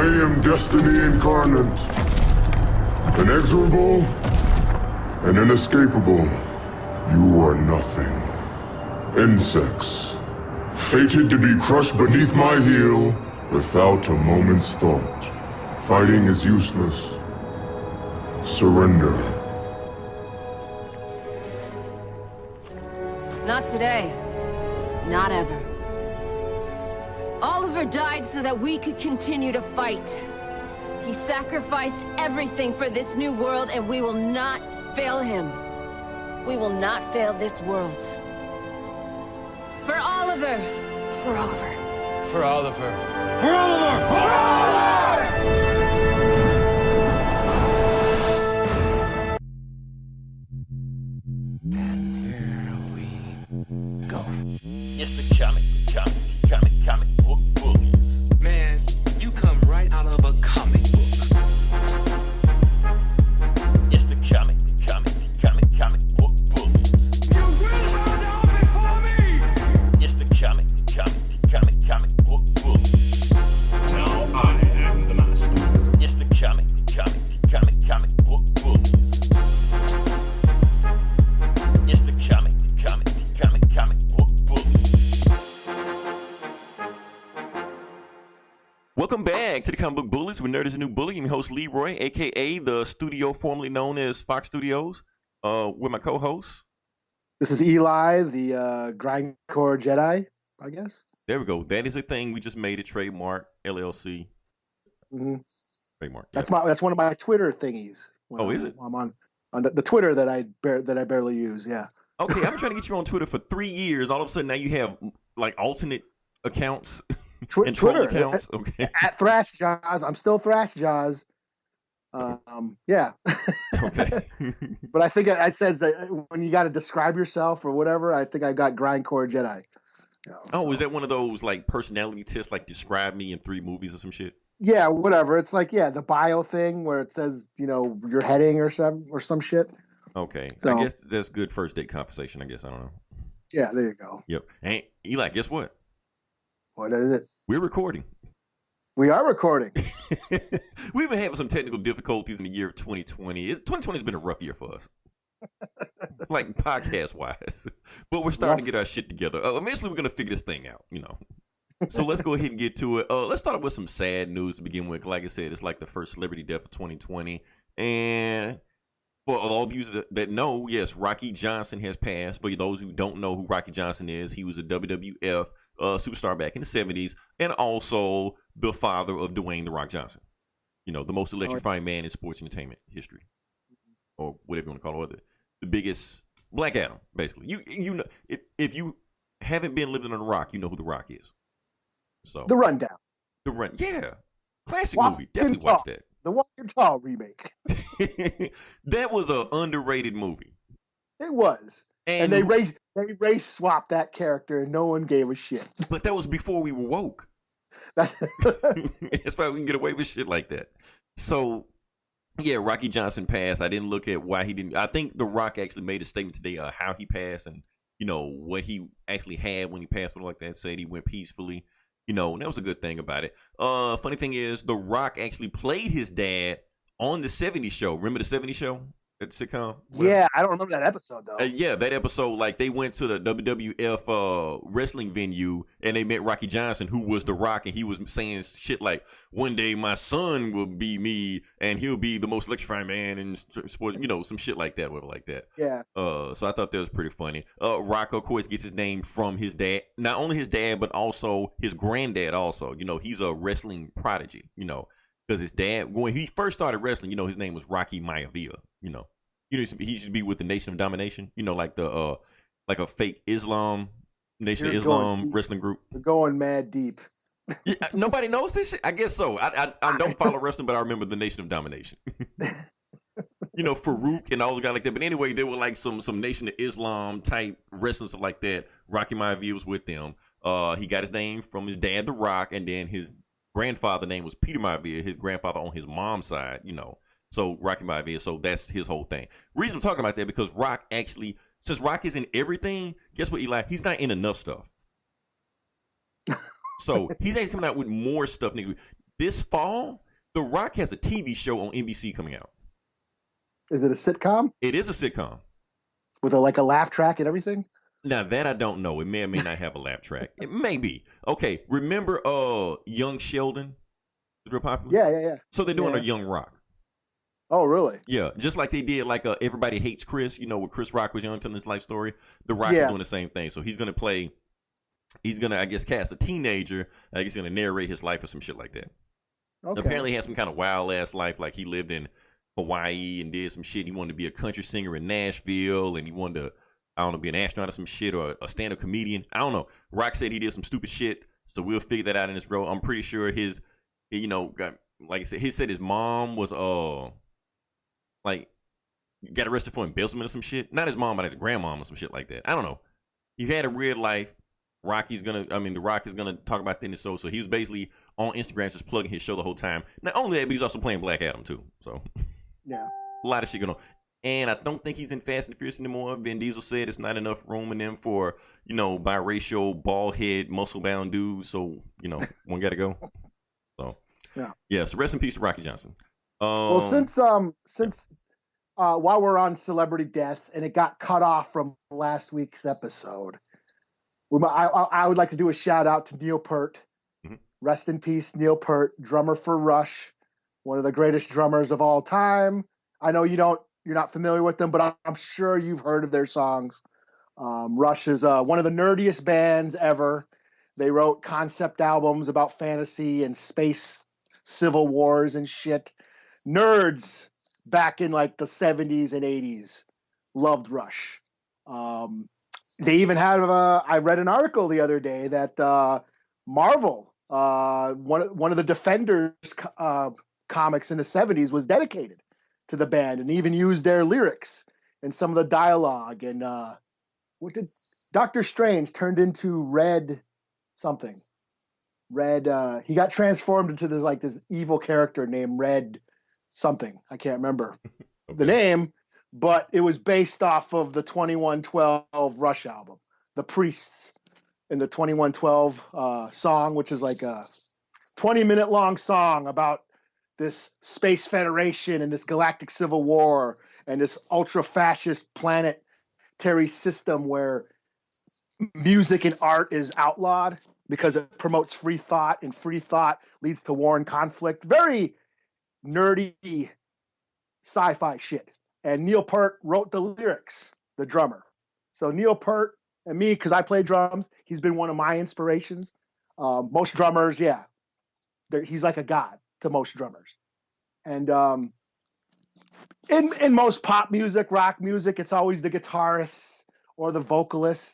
am destiny incarnate. Inexorable and inescapable, you are nothing. Insects, fated to be crushed beneath my heel without a moment's thought. Fighting is useless. Surrender. Not today. Not ever. Oliver died so that we could continue to fight. He sacrificed everything for this new world, and we will not fail him. We will not fail this world. For Oliver! For Oliver. For Oliver. For Oliver! For Oliver! And here we go. It's the comic book bullies. Man, you come right out of a comic book. It's the comic book bullies. You will bow down before me! It's the comic book bullies. Now I am the master. It's the comic book bullies. It's the comic book bullies. Welcome back to the Comic Book Bullies. Where Nerd is a new bully. I'm your host Leroy, aka the studio formerly known as Fox Studios. With my co-host. This is Eli, the grindcore Jedi, I guess. There we go. That is a thing. We just made it trademark LLC. Mm-hmm. Trademark. That's one of my Twitter thingies. Oh, is it? I'm on the Twitter that I barely use. Yeah. Okay, I've been trying to get you on Twitter for 3 years. All of a sudden, now you have like alternate accounts and troll Twitter accounts. Okay. At Thrash Jaws, I'm still Thrash Jaws. Yeah. Okay. But I think it says that when you got to describe yourself or whatever, I think I got grindcore Jedi. Oh, is that one of those like personality tests, like describe me in 3 movies or some shit? Yeah, whatever. It's like the bio thing where it says your heading or some shit. Okay, So, I guess that's good first date conversation. I guess I don't know. Yeah, there you go. Yep. And Eli, guess what? What is it? We're recording. We are recording. We've been having some technical difficulties in the year of 2020. 2020 has been a rough year for us. Like podcast wise, but we're starting to get our shit together. Eventually, we're gonna figure this thing out, So let's go ahead and get to it. Let's start with some sad news to begin with. Like I said, it's like the first celebrity death of 2020, and for all of you that know, yes, Rocky Johnson has passed. For those who don't know who Rocky Johnson is, he was a WWF superstar back in the 70s, and also the father of Dwayne "The Rock" Johnson. The most electrifying man in sports entertainment history, or whatever you want to call it. The biggest Black Adam, basically. You know, if you haven't been living on the Rock, you know who the Rock is. So The Rundown. Yeah, classic movie. Definitely watch that. The Walking Tall remake. That was an underrated movie. It was, and they race swapped that character, and no one gave a shit. But that was before we were woke. That's why we can get away with shit like that. So. Yeah, Rocky Johnson passed. I didn't look at why he didn't. I think The Rock actually made a statement today how he passed and, what he actually had when he passed, something like that. Said he went peacefully, and that was a good thing about it. Funny thing is, The Rock actually played his dad on the 70s show. Remember the 70s show? That sitcom? Yeah, I don't remember that episode, though. Yeah, that episode, like, they went to the WWF wrestling venue, and they met Rocky Johnson, who was The Rock, and he was saying shit like, one day my son will be me, and he'll be the most electrifying man in sports, some shit like that, whatever like that. Yeah. So I thought that was pretty funny. Rock, of course, gets his name from his dad. Not only his dad, but also his granddad also. He's a wrestling prodigy, because his dad, when he first started wrestling, his name was Rocky Maivia, he used to be with the Nation of Domination, like the like a fake Nation of Islam wrestling group. We're going mad deep. Yeah, nobody knows this shit? I guess so. I don't follow wrestling, but I remember the Nation of Domination. Farouk and all the guys like that. But anyway, they were like some Nation of Islam type wrestlers like that. Rocky Maivia was with them. He got his name from his dad, The Rock, and then his grandfather name was Peter Maivia, his grandfather on his mom's side, So Rocky Maivia, so that's his whole thing. Reason I'm talking about that because Rock actually, since Rock is in everything, guess what, Eli? He's not in enough stuff. So he's actually coming out with more stuff, nigga. this fall, The Rock has a TV show on NBC coming out. Is it a sitcom It is a sitcom. with a laugh track and everything? Now that I don't know. It may or may not have a laugh track. It may be. Okay, remember Young Sheldon? Real popular? Yeah. So they're doing Yeah. a Young Rock. Oh, really? Yeah, just like they did Everybody Hates Chris, when Chris Rock was young telling his life story. The Rock is doing the same thing. So he's going to, I guess, cast a teenager. I guess he's going to narrate his life or some shit like that. Okay. Apparently he had some kind of wild-ass life. Like he lived in Hawaii and did some shit. He wanted to be a country singer in Nashville, and he wanted to, I don't know, be an astronaut or some shit, or a stand-up comedian. I don't know. Rock said he did some stupid shit, so we'll figure that out in this role. I'm pretty sure like I said, he said his mom was, got arrested for embezzlement or some shit. Not his mom, but his grandmom or some shit like that. I don't know. He had a weird life. The Rock is gonna talk about that in the show. So he was basically on Instagram just plugging his show the whole time. Not only that, but he's also playing Black Adam too. So yeah, a lot of shit going on. And I don't think he's in Fast and Furious anymore. Vin Diesel said it's not enough room in them for, biracial, bald head, muscle bound dudes. So, one gotta go. So yeah. So rest in peace to Rocky Johnson. Well, since while we're on celebrity deaths and it got cut off from last week's episode, I would like to do a shout out to Neil Peart. Mm-hmm. Rest in peace, Neil Peart, drummer for Rush, one of the greatest drummers of all time. I know you're not familiar with them, but I'm sure you've heard of their songs. Rush is one of the nerdiest bands ever. They wrote concept albums about fantasy and space civil wars and shit. Nerds back in the 70s and 80s loved Rush. They even had I read an article the other day that Marvel, one of the Defenders comics in the 70s, was dedicated to the band and even used their lyrics and some of the dialogue. And what did Doctor Strange turned into Red something? He got transformed into this evil character named Red something. I can't remember the name, but it was based off of the 2112 Rush album, The Priests, in the 2112 song, which is like a 20-minute long song about this space federation and this galactic civil war and this ultra-fascist planetary system where music and art is outlawed because it promotes free thought, and free thought leads to war and conflict. Very nerdy sci-fi shit. And Neil Peart wrote the lyrics, the drummer. So Neil Peart and me, because I play drums, he's been one of my inspirations. Most drummers, he's like a god to most drummers. And in most pop music, rock music, it's always the guitarist or the vocalist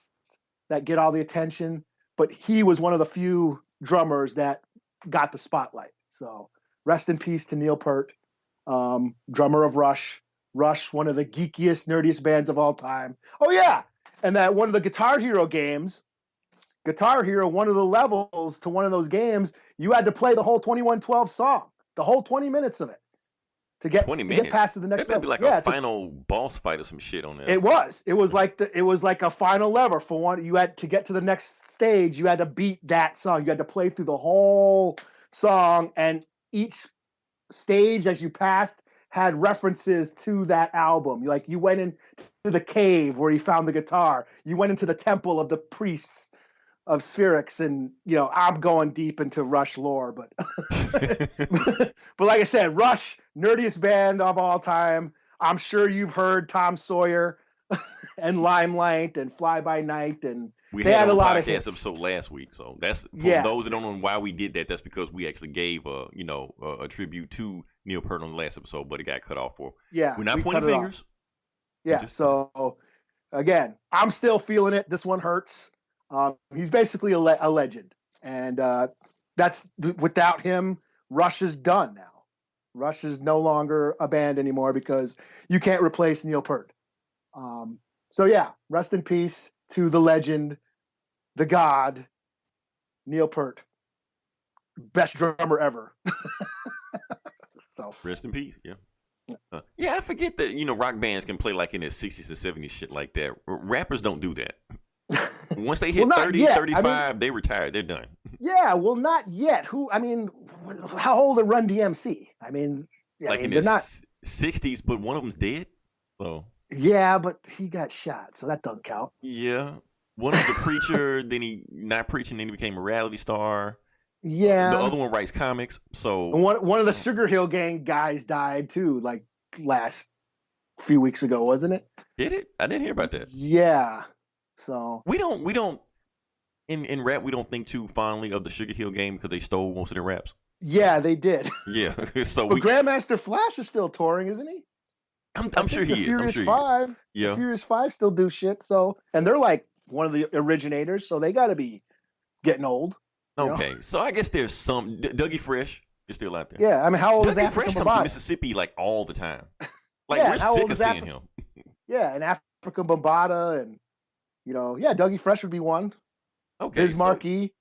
that get all the attention. But he was one of the few drummers that got the spotlight. So rest in peace to Neil Peart, drummer of Rush. Rush, one of the geekiest, nerdiest bands of all time. Oh, yeah. And that one of the Guitar Hero games, Guitar Hero, one of the levels to one of those games, you had to play the whole 2112 song, the whole 20 minutes of it to get past to the next level. level. That'd be like a final boss fight or some shit on that. It was like a final level for one. You had to get to the next stage. You had to beat that song. You had to play through the whole song, and each stage as you passed had references to that album. You went into the cave where he found the guitar. You went into the temple of the priests of Spherix, and I'm going deep into Rush lore, but but like I said, Rush, nerdiest band of all time. I'm sure you've heard Tom Sawyer and Limelight and Fly By Night, and we had a lot podcast of hits. episode last week, so that's for those that don't know why we did that. That's because we actually gave a tribute to Neil Peart on the last episode, but it got cut off for. Yeah, we're not pointing fingers. Yeah, so again, I'm still feeling it. This one hurts. He's basically a legend, and that's without him. Rush is done now. Rush is no longer a band anymore because you can't replace Neil Peart. So yeah, rest in peace to the legend, the god, Neil Peart, best drummer ever. So rest in peace. Yeah. I forget that rock bands can play like in their 60s and 70s shit like that. Rappers don't do that. Once they hit 30, 35, they retire. They're done. Yeah, well, not yet. how old are Run DMC? I mean, Like in they're the not. 60s, but one of them's dead. So Yeah, but he got shot, so that doesn't count. yeah, one of them's a preacher. Then he not preaching. Then he became a reality star. Yeah. The other one writes comics. So And one of the Sugar Hill Gang guys died too, like last few weeks ago, wasn't it? did it? I didn't hear about that. Yeah. So We don't in rap. We don't think too fondly of the Sugar Hill Gang because they stole most of their raps. yeah, they did. Yeah, so But Grandmaster Flash is still touring, isn't he? I'm sure he is. I'm Furious sure he is. 5. Yeah. The Furious 5 still do shit. So, and they're like one of the originators, so they got to be getting old. You know? Okay, so I guess there's some Dougie Fresh is still out there. Yeah, I mean, how old is Dougie Fresh Africa comes to Bambaataa? Mississippi like all the time. Like Yeah, we're how sick old of is seeing Africa? him. Yeah, and Africa Bambaataa, and Dougie Fresh would be one. Okay, Biz Markie,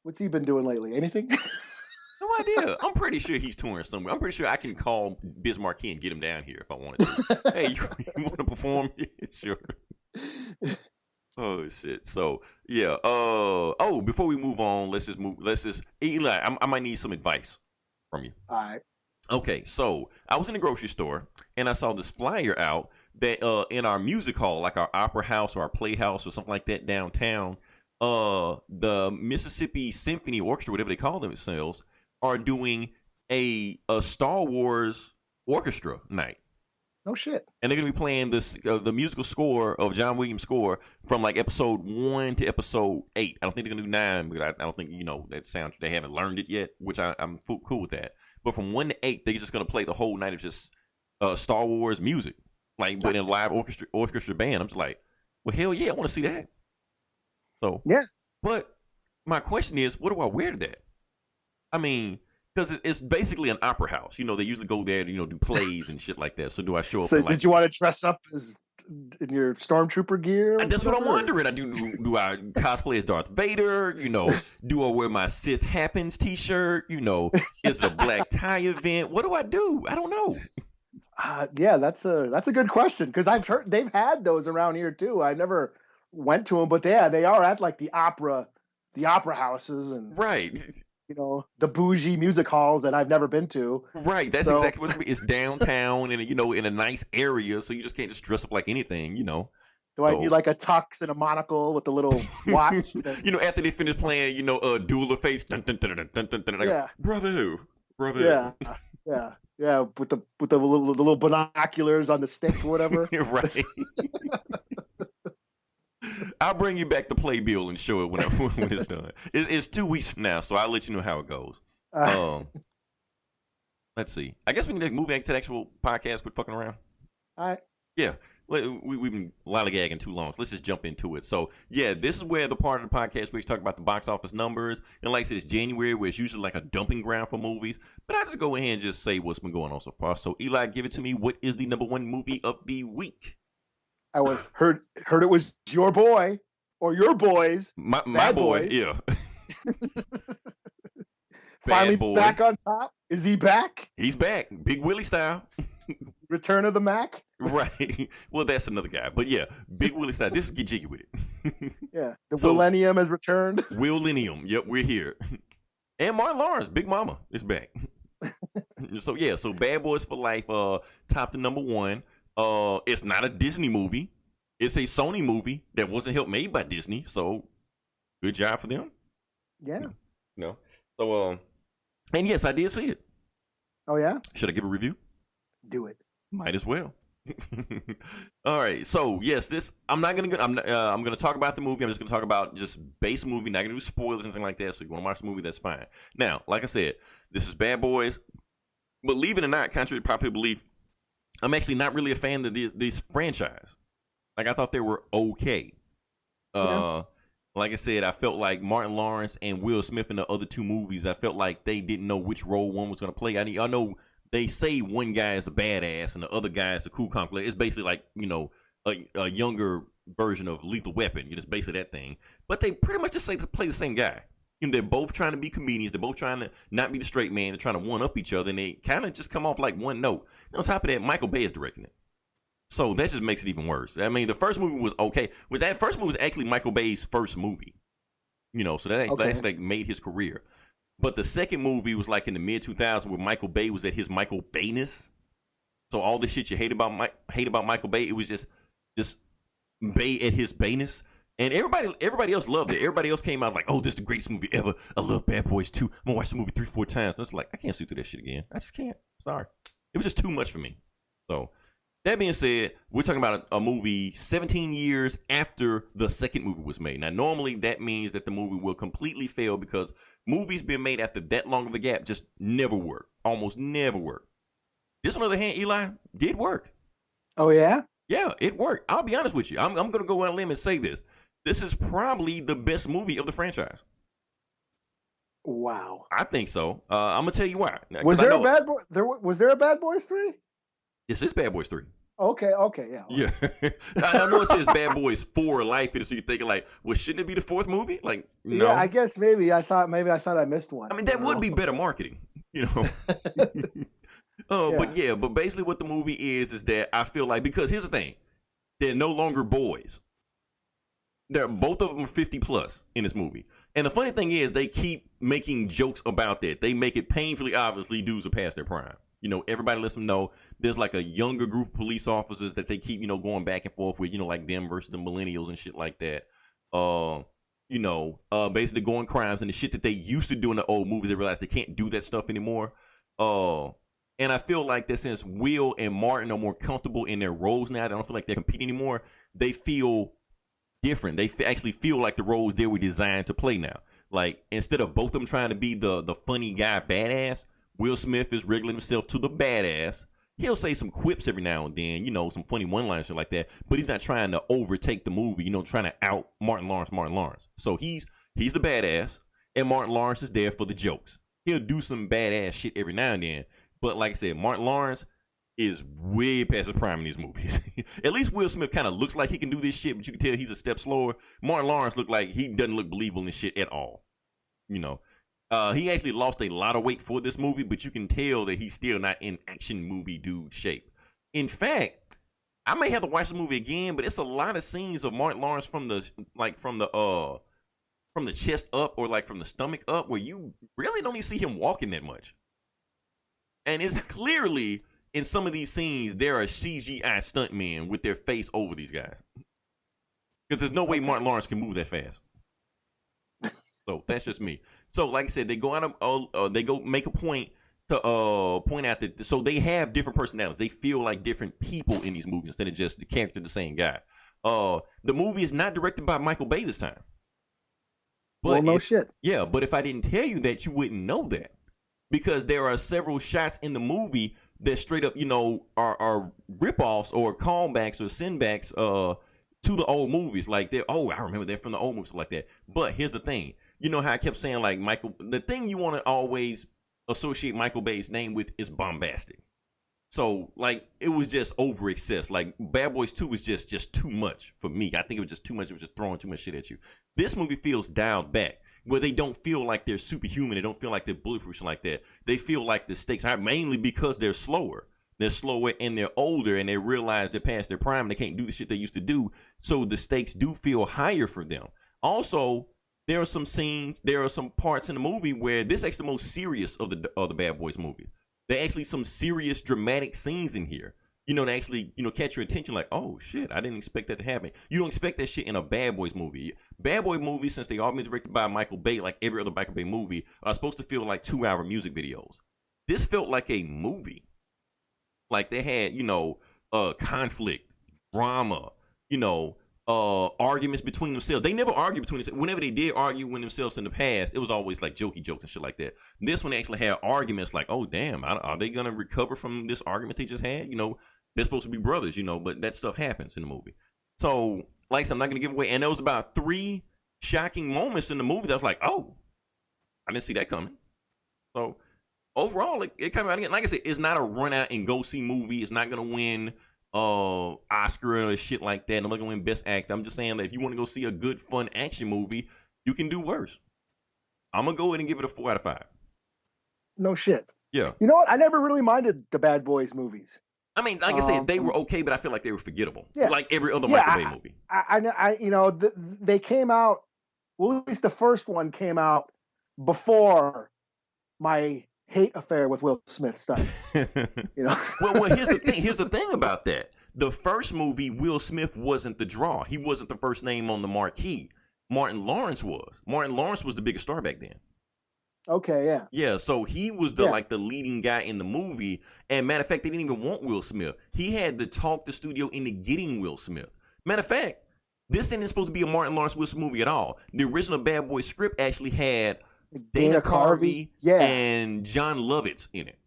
what's he been doing lately? Anything? no idea. I'm pretty sure he's touring somewhere. I'm pretty sure I can call Biz Markie and get him down here if I wanted to. Hey, you want to perform? Sure. Oh shit. So yeah. Before we move on, let's just Eli. I might need some advice from you. All right. Okay, so I was in the grocery store and I saw this flyer out that in our music hall, like our opera house or our playhouse or something like that downtown, the Mississippi Symphony Orchestra, whatever they call themselves, are doing a Star Wars orchestra night. No shit. And they're gonna be playing this the musical score of John Williams' score from like episode 1 to episode 8. I don't think they're gonna do 9, but I don't think that sound they haven't learned it yet, which I'm cool with that. But from 1 to 8, they're just gonna play the whole night of just Star Wars music, like but in a live orchestra band. I'm just like, well, hell yeah, I want to see that. So Yeah. but my question is, what do I wear to that? I mean, because it's basically an opera house. They usually go there to do plays and shit like that. So do I show up? So for, like, did you want to dress up in your stormtrooper gear? Or that's what I'm whatever? wondering. Do I cosplay as Darth Vader? Do I wear my Sith Happens T-shirt? Is it a black tie event? What do I do? I don't know. Yeah, that's a good question because I've heard they've had those around here too. I never went to them, but they are at like the opera houses and Right. the bougie music halls that I've never been to. Right. That's So- exactly what it's downtown and in a nice area, so you just can't just dress up like anything. Do I need like a tux and a monocle with a little watch? After they finish playing, Duel of Fates, dun, dun, dun, dun, dun, dun, dun, Yeah. brother. Yeah, with the little binoculars on the stick or whatever. Right. I'll bring you back the playbill and show it when it's done. It's 2 weeks from now, so I'll let you know how it goes. Let's see. I guess we can move back to the actual podcast. Quit fucking around. All right. Yeah. We've been lollygagging too long. So let's just jump into it. So, yeah, this is where the part of the podcast where we talk about the box office numbers. And like I said, it's January, where it's usually like a dumping ground for movies. But I just go ahead and just say what's been going on so far. So, Eli, give it to me. What is the number 1 movie of the week? I was heard it was your boy or your boys. My Bad boy, Boys. yeah. Finally Boys. back on top. Is he back? He's back. Big Willie style. Return of the Mac? Right. Well, that's another guy. But yeah, Big Willie style. This is get jiggy with it. Yeah. The So- Millennium has returned. Willennium. Yep, we're here. And Martin Lawrence, Big Mama, is back. So Bad Boys for Life topped the number 1. It's not a Disney movie. It's a Sony movie that wasn't helped made by Disney. So good job for them. Yeah. No. So and yes, I did see it. Oh yeah? Should I give a review? Do it. Might as well. All right. So yes, I'm gonna talk about the movie. I'm just gonna talk about just base movie. Not gonna do spoilers or anything like that. So if you want to watch the movie, that's fine. Now, like I said, this is Bad Boys. Believe it or not, contrary to popular belief, I'm actually not really a fan of this franchise. Like I thought they were okay. Yeah. Like I said, I felt like Martin Lawrence and Will Smith in the other 2 movies, I felt like they didn't know which role one was gonna play. I know they say one guy is a badass and the other guy is a cool comic. It's basically like, a younger version of Lethal Weapon. It's basically that thing. But they pretty much just play the same guy. They're both trying to be comedians. They're both trying to not be the straight man. They're trying to one-up each other, and they kind of just come off like one note. And on top of that, Michael Bay is directing it. So that just makes it even worse. I mean, the first movie was okay. But that first movie was actually Michael Bay's first movie. So that's like made his career. But the second movie was like in the mid 2000s where Michael Bay was at his Michael Bayness. So all the shit you hate about Michael Bay, it was just Bay at his Bayness. And everybody else loved it. Everybody else came out like, oh, this is the greatest movie ever. I love Bad Boys 2. I'm going to watch the movie 3-4 times. And it's like, I can't sit through that shit again. I just can't. Sorry. It was just too much for me. So that being said, we're talking about a movie 17 years after the second movie was made. Now, normally that means that the movie will completely fail because movies being made after that long of a gap just never work. Almost never work. This, on the other hand, Eli, did work. Oh, yeah? Yeah, it worked. I'll be honest with you. I'm going to go on a limb and say this. This is probably the best movie of the franchise. Wow. I think so. I'm going to tell you why. Was there a Bad Boy? Was there a Bad Boys 3? This is Bad Boys 3. Okay, yeah. Yeah. I know it says Bad Boys 4 Life in it, so you're thinking like, well, shouldn't it be the fourth movie? Like, no. Yeah, I guess maybe I thought I missed one. I mean, that would be better marketing, you know. But basically what the movie is that I feel like, because here's the thing, they're no longer boys. Both of them are 50 plus in this movie. And the funny thing is they keep making jokes about that. They make it painfully obviously dudes are past their prime. You know, everybody lets them know there's like a younger group of police officers that they keep, you know, going back and forth with, you know, like them versus the millennials and shit like that. Basically going crimes and the shit that they used to do in the old movies. They realize they can't do that stuff anymore. And I feel like that since Will and Martin are more comfortable in their roles now, they don't feel like they're competing anymore. They feel different. They actually feel like the roles they were designed to play now. Like, instead of both of them trying to be the funny guy badass, Will Smith is wriggling himself to the badass. He'll say some quips every now and then, you know, some funny one-liners, shit like that, but he's not trying to overtake the movie, you know, trying to out Martin Lawrence. So he's the badass, and Martin Lawrence is there for the jokes. He'll do some badass shit every now and then, but like I said, Martin Lawrence is way past his prime in these movies. At least Will Smith kind of looks like he can do this shit, but you can tell he's a step slower. Martin Lawrence look like he doesn't look believable in this shit at all. You know, he actually lost a lot of weight for this movie, but you can tell that he's still not in action movie dude shape. In fact, I may have to watch the movie again, but it's a lot of scenes of Martin Lawrence from the chest up or like from the stomach up where you really don't even see him walking that much. And it's clearly in some of these scenes, there are CGI stuntmen with their face over these guys. Because there's no way Martin Lawrence can move that fast. So that's just me. So like I said, they go out they go make a point to point out that so they have different personalities. They feel like different people in these movies instead of just the character, the same guy. The movie is not directed by Michael Bay this time. But well, no shit. Yeah, but if I didn't tell you that, you wouldn't know that. Because there are several shots in the movie that straight up, you know, are ripoffs or callbacks or sendbacks to the old movies. Like, I remember that from the old movies like that. But here's the thing. You know how I kept saying, like, the thing you want to always associate Michael Bay's name with is bombastic. So, like, it was just over excess. Like, Bad Boys 2 was just too much for me. I think it was just too much. It was just throwing too much shit at you. This movie feels dialed back, where they don't feel like they're superhuman. They don't feel like they're bulletproof like that. They feel like the stakes are mainly because they're slower. They're slower and they're older, and they realize they're past their prime and they can't do the shit they used to do. So the stakes do feel higher for them. Also, there are some scenes, there are some parts in the movie where this is actually the most serious of the Bad Boys movie. There are actually some serious dramatic scenes in here. You know, to actually, you know, catch your attention like, oh shit, I didn't expect that to happen. You don't expect that shit in a Bad Boys movie. Bad Boy movies, since they all been directed by Michael Bay, like every other Michael Bay movie, are supposed to feel like 2-hour music videos. This felt like a movie. Like they had, you know, conflict, drama, you know, arguments between themselves. They never argue between themselves. Whenever they did argue with themselves in the past, it was always like jokey jokes and shit like that. This one actually had arguments like, oh damn, are they gonna recover from this argument they just had? You know, they're supposed to be brothers, you know, but that stuff happens in the movie. So, like I said, I'm not gonna give away. And there was about 3 shocking moments in the movie that was like, oh, I didn't see that coming. So overall, it came out again. Like I said, it's not a run out and go see movie. It's not gonna win Oscar or shit like that. I'm not gonna win Best Actor. I'm just saying that if you want to go see a good, fun action movie, you can do worse. I'm gonna go ahead and give it a 4 out of 5. No shit. Yeah. You know what? I never really minded the Bad Boys movies. I mean, like I said, they were okay, but I feel like they were forgettable. Yeah. Like every other Michael Bay movie. I you know, they came out. Well, at least the first one came out before my hate affair with Will Smith started. You know. well, here's the thing. Here's the thing about that. The first movie, Will Smith wasn't the draw. He wasn't the first name on the marquee. Martin Lawrence was. Martin Lawrence was the biggest star back then. Okay, yeah. Yeah, so he was the leading guy in the movie. And matter of fact, they didn't even want Will Smith. He had to talk the studio into getting Will Smith. Matter of fact, this isn't supposed to be a Martin Lawrence Will Smith movie at all. The original Bad Boy script actually had Dana Carvey and John Lovitz in it.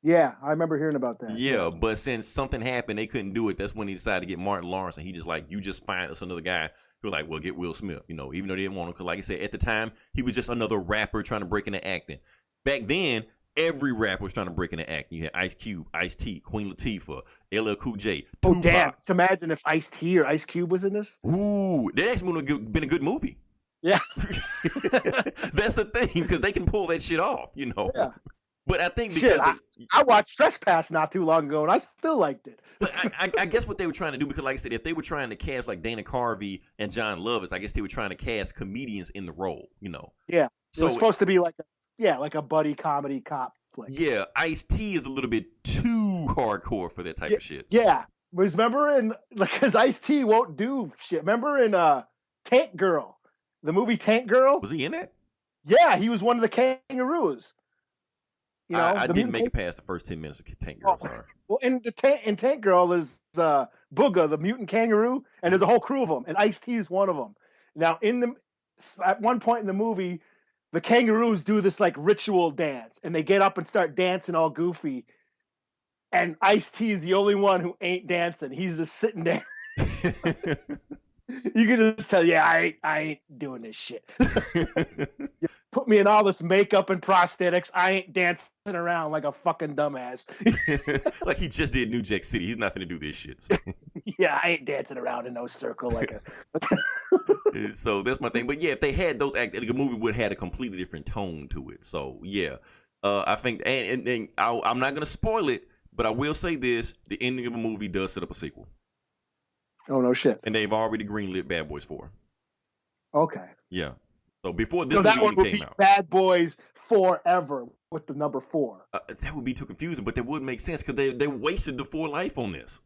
Yeah, I remember hearing about that. Yeah, but since something happened, they couldn't do it. That's when he decided to get Martin Lawrence, and he just like, you just find us another guy who like, well, get Will Smith, you know, even though they didn't want him, because like I said, at the time, he was just another rapper trying to break into acting. Back then, every rapper was trying to break into acting. You had Ice Cube, Ice-T, Queen Latifah, LL Cool J, Oh, Tupac. damn. Just imagine if Ice-T or Ice Cube was in this. Ooh, that actually would have been a good movie. Yeah. That's the thing, because they can pull that shit off, you know. Yeah. But I think because I watched Trespass not too long ago, and I still liked it. but I guess what they were trying to do, because like I said, if they were trying to cast like Dana Carvey and John Lovitz, I guess they were trying to cast comedians in the role, you know. Yeah. So it was supposed to be like a buddy comedy cop flick. yeah, Ice-T is a little bit too hardcore for that type of shit. Yeah. Remember because Ice-T won't do shit. Remember in Tank Girl, the movie Tank Girl? Was he in that? Yeah, he was one of the kangaroos. You know, I didn't make it past the first 10 minutes of Tank Girl. Sorry. Well, in Tank Girl, there's Booga, the mutant kangaroo, and there's a whole crew of them, and Ice-T is one of them. Now, at one point in the movie, the kangaroos do this like ritual dance, and they get up and start dancing all goofy, and Ice-T is the only one who ain't dancing. He's just sitting there. You can just tell, I ain't doing this shit. You put me in all this makeup and prosthetics. I ain't dancing around like a fucking dumbass. Like he just did New Jack City. He's not going to do this shit. So. Yeah, I ain't dancing around in no circle like a. So that's my thing. But yeah, if they had those actors, the movie would have had a completely different tone to it. So yeah, I think, and I'm not going to spoil it, but I will say this: the ending of a movie does set up a sequel. Oh, no shit. And they've already greenlit Bad Boys 4. Okay. Yeah. So before this so that movie one would came be out. Bad Boys Forever with the number 4. That would be too confusing, but that would make sense because they wasted the 4 life on this.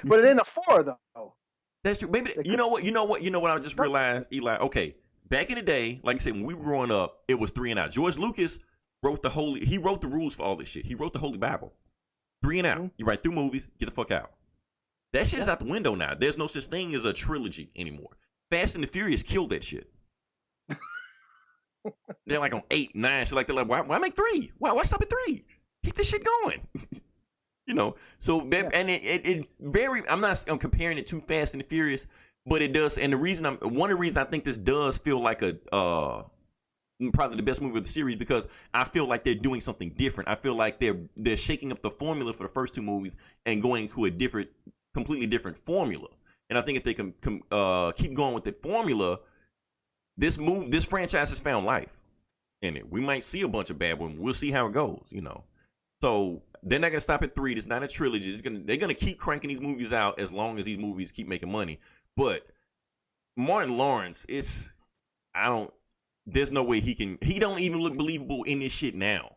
But it ain't a 4 though. That's true. Maybe you know what I just realized, Eli. Okay, back in the day, like I said, when we were growing up, it was 3 and out. George Lucas wrote the rules for all this shit. He wrote the Holy Bible. 3 and out. Mm-hmm. You write through movies, get the fuck out. That shit is out the window now. There's no such thing as a trilogy anymore. Fast and the Furious killed that shit. They're like on 8, 9. So like they're like, why make 3? Why stop at 3? Keep this shit going. You know. So that and it very. I'm comparing it to Fast and the Furious, but it does. And one of the reasons I think this does feel like a probably the best movie of the series because I feel like they're doing something different. I feel like they're shaking up the formula for the first 2 movies and going to a completely different formula. And I think if they can keep going with that formula, this franchise has found life in it. We might see a bunch of bad ones. We'll see how it goes, you know. So they're not gonna stop at 3. It's not a trilogy. They're gonna keep cranking these movies out as long as these movies keep making money. But Martin Lawrence, there's no way he don't even look believable in this shit now.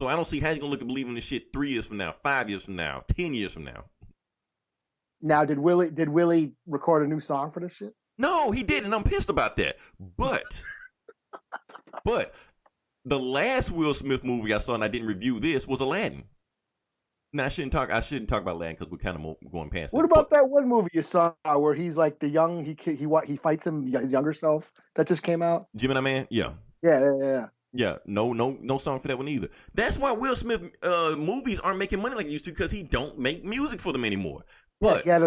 So I don't see how he's gonna look believable in this shit 3 years from now, 5 years from now, 10 years from now. Now, did Willie record a new song for this shit? No, he didn't. I'm pissed about that. But the last Will Smith movie I saw, and I didn't review this, was Aladdin. Now I shouldn't talk about Aladdin because we're kind of going past it. What about that one movie you saw where he's like the young he fights his younger self that just came out? Gemini Man? Yeah. Yeah, no song for that one either. That's why Will Smith movies aren't making money like they used to because he don't make music for them anymore. But he had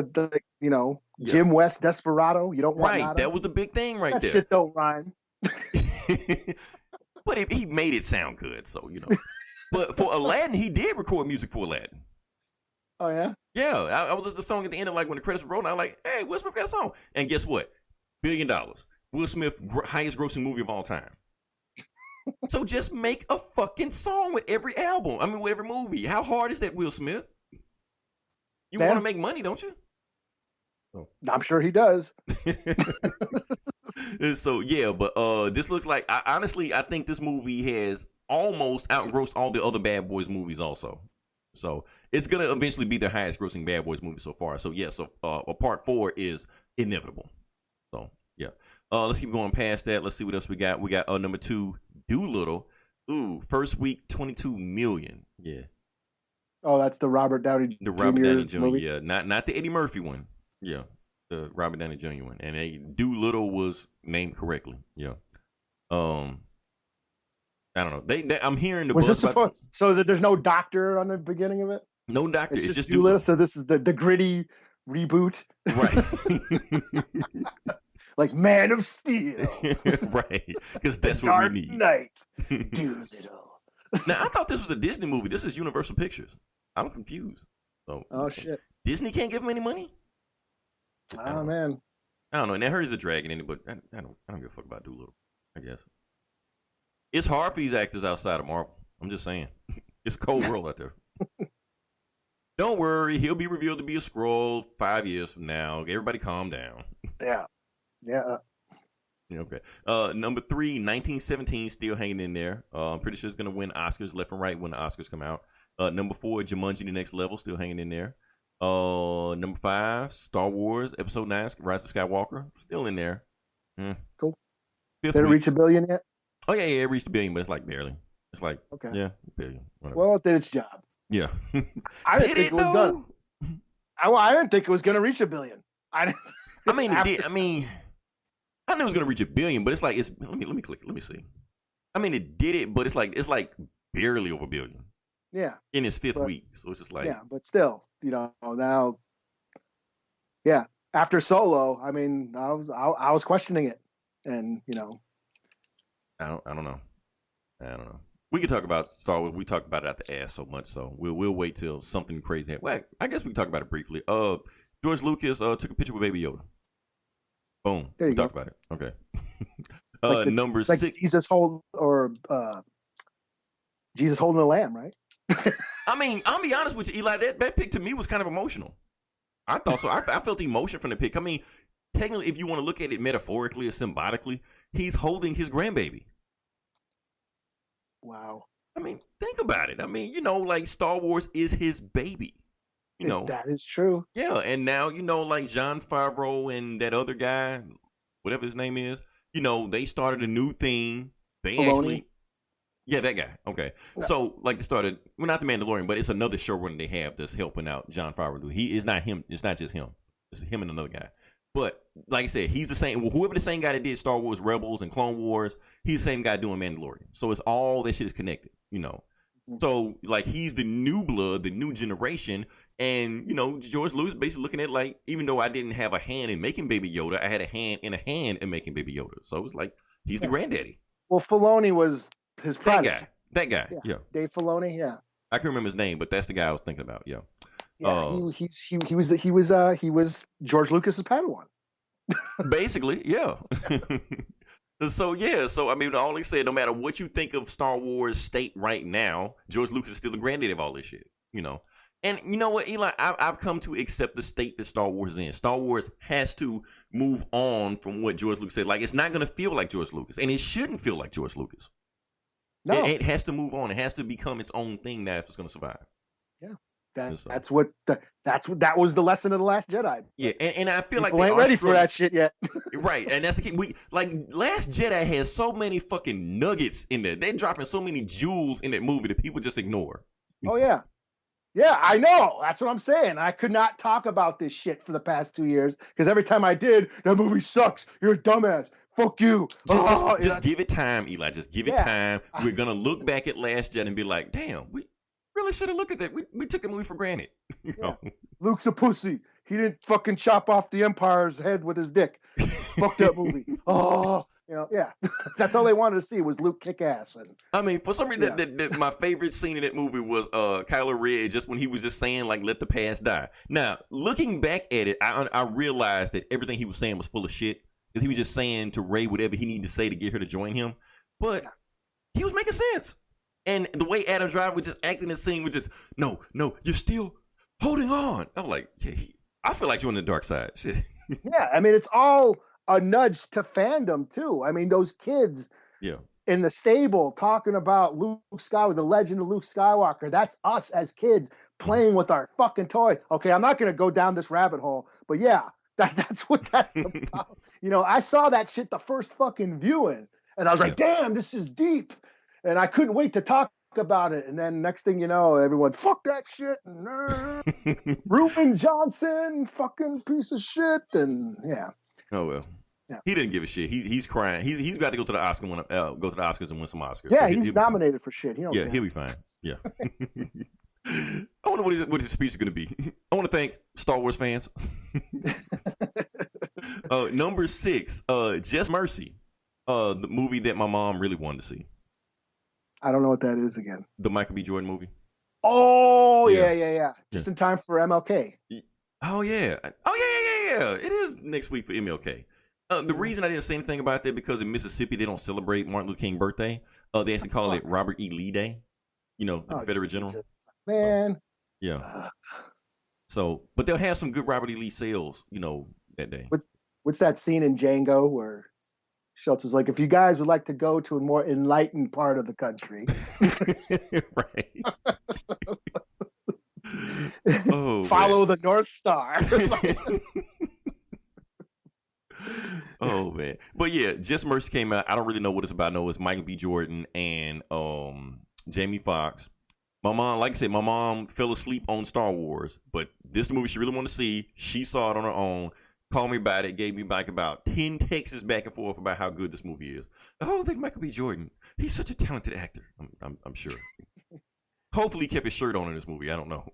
Jim West Desperado. You don't want right. That was the big thing right that there. Shit don't rhyme. But he made it sound good, so you know. But for Aladdin, he did record music for Aladdin. Oh yeah. Yeah, I was listening to the song at the end of like when the credits were rolling. I was like, hey, Will Smith got a song, and guess what? $1 billion. Will Smith highest grossing movie of all time. So just make a fucking song with every album. I mean, with every movie. How hard is that, Will Smith? You want to make money, don't you? I'm sure he does. And so yeah, but this looks like honestly, I think this movie has almost outgrossed all the other Bad Boys movies also. So it's gonna eventually be the highest grossing Bad Boys movie so far. So yeah, so part 4 is inevitable. So yeah, let's keep going past that. Let's see what else we got. We got number 2, Doolittle. Ooh, first week 22 million. Yeah. Oh, that's the Robert Downey Jr. The Robert Downey Jr. movie? Yeah, not the Eddie Murphy one. Yeah, the Robert Downey Jr. one, and Doolittle was named correctly. Yeah. I don't know. They I'm hearing the Was buzz this about so that there's no doctor on the beginning of it? no doctor. It's just Doolittle. So this is the gritty reboot, right? like Man of Steel, Right? Because that's The what Dark we need. Knight, Doolittle. Now I thought this was a Disney movie. This is Universal Pictures. I'm confused. So Oh shit! Disney can't give him any money. Oh man. I don't know. And I heard he's a dragon in it, but I don't give a fuck about Doolittle. I guess it's hard for these actors outside of Marvel. I'm just saying, it's a cold world out there. Don't worry, he'll be revealed to be a Skrull 5 years from now. Everybody, calm down. Yeah. Okay. Number 3, 1917, still hanging in there. I'm pretty sure it's gonna win Oscars left and right when the Oscars come out. Number 4, Jumanji: The Next Level, still hanging in there. Number 5, Star Wars Episode 9, Rise of Skywalker, still in there. Cool. Fifth Did it week. reach $1 billion yet? Oh yeah, it reached $1 billion, but it's like barely. It's like Okay. yeah, $1 billion. Whatever. Well, it did its job. Yeah. I didn't Did think it was though? gonna. I didn't think it was gonna reach $1 billion. I mean, it did. I mean, I knew it was gonna reach $1 billion, but it's like let me click. Let me see. I mean, it did it, but it's like barely over $1 billion Yeah. in its 5th But- week. So it's just like Yeah, but still, now. Yeah. After Solo, I mean, I was questioning it, and I don't know. We can talk about Star Wars. We talked about it at the ass so much, so we'll wait till something crazy happens. Well, I guess we can talk about it briefly. George Lucas took a picture with Baby Yoda. Boom. There you We talked go. about it. Okay. Like Number like 6. Jesus holding a lamb, right? I mean, I'll be honest with you, Eli. That pick to me was kind of emotional. I thought so. I felt the emotion from the pick. I mean, technically, if you want to look at it metaphorically or symbolically, he's holding his grandbaby. Wow. I mean, think about it. I mean, like Star Wars is his baby. That is true. Yeah, and now like Jon Favreau and that other guy, whatever his name is, they started a new thing. They Filoni? actually, yeah, that guy. Okay, Yeah. so like they started, well, not the Mandalorian, but it's another showrunner they have that's helping out Jon Favreau. He is not him. It's not just him. It's him and another guy. But like I said, he's the same. Well, whoever the same guy that did Star Wars Rebels and Clone Wars, he's the same guy doing Mandalorian. So it's all that shit is connected. So like he's the new blood, the new generation. And, George Lucas basically looking at like, even though I didn't have a hand in making Baby Yoda, I had a hand in making Baby Yoda. So it's like, he's the granddaddy. Well, Filoni was his prodigy. That guy. Yeah. Dave Filoni, yeah. I can remember his name, but that's the guy I was thinking about. Yeah. Yeah, he was George Lucas's Padawan. Basically, yeah. So I mean, all they said, no matter what you think of Star Wars state right now, George Lucas is still the granddaddy of all this shit. And you know what, Eli? I've come to accept the state that Star Wars is in. Star Wars has to move on from what George Lucas said. Like, it's not going to feel like George Lucas, and it shouldn't feel like George Lucas. No, it has to move on. It has to become its own thing now if it's going to survive. Yeah, that was the lesson of The Last Jedi. Yeah, and I feel People like ain't ready for that shit yet. Right, and that's the key. We like Last Jedi has so many fucking nuggets in there. They're dropping so many jewels in that movie that people just ignore. Oh yeah. Yeah, I know. That's what I'm saying. I could not talk about this shit for the past 2 years because every time I did, that movie sucks. You're a dumbass. Fuck you. Just give it time, Eli. Just give it time. We're gonna look back at Last Jedi and be like, damn, we really should have looked at that. We took the movie for granted. You know? Luke's a pussy. He didn't fucking chop off the Empire's head with his dick. Fuck that movie. Yeah. That's all they wanted to see was Luke kick ass. And I mean, for some reason, my favorite scene in that movie was Kylo Ren, just when he was just saying, like, let the past die. Now, looking back at it, I realized that everything he was saying was full of shit. Because he was just saying to Rey whatever he needed to say to get her to join him. But he was making sense. And the way Adam Driver was just acting the scene was just, no, you're still holding on. I'm like, yeah, I feel like you're on the dark side. Shit. yeah, I mean, it's all a nudge to fandom too. I mean, those kids Yeah. in the stable talking about Luke Skywalker, the legend of Luke Skywalker. That's us as kids playing with our fucking toy. Okay, I'm not going to go down this rabbit hole, but yeah, that's what that's about. You know, I saw that shit the first fucking viewing, and I was like, damn, this is deep. And I couldn't wait to talk about it. And then next thing you know, everyone's fuck that shit. Reuben Johnson, fucking piece of shit. And yeah. Oh well. Yeah. He didn't give a shit. He's crying. He's got to go to the Oscars and win some Oscars. Yeah, so he's nominated for shit. Yeah, he'll be fine. Yeah. I wonder what his speech is going to be. I want to thank Star Wars fans. Number 6, Just Mercy, the movie that my mom really wanted to see. I don't know what that is again. The Michael B. Jordan movie. Oh yeah. Just in time for MLK. Oh yeah. It is next week for MLK. The reason I didn't say anything about that because in Mississippi they don't celebrate Martin Luther King's birthday. They actually call it Robert E. Lee Day. You know, the Confederate general. Man. Yeah. So, but they'll have some good Robert E. Lee sales, you know, that day. What's that scene in Django where Schultz is like, if you guys would like to go to a more enlightened part of the country. Right. Follow the North Star. Oh man. But yeah, Just Mercy came out. I don't really know what it's about. I know it's Michael B. Jordan and Jamie Foxx. My mom, like I said, my mom fell asleep on Star Wars, but this is the movie she really wanted to see. She saw it on her own, called me about it, gave me back about 10 texts back and forth about how good this movie is. Oh, I think Michael B. Jordan, he's such a talented actor. I'm sure. Hopefully he kept his shirt on in this movie. I don't know.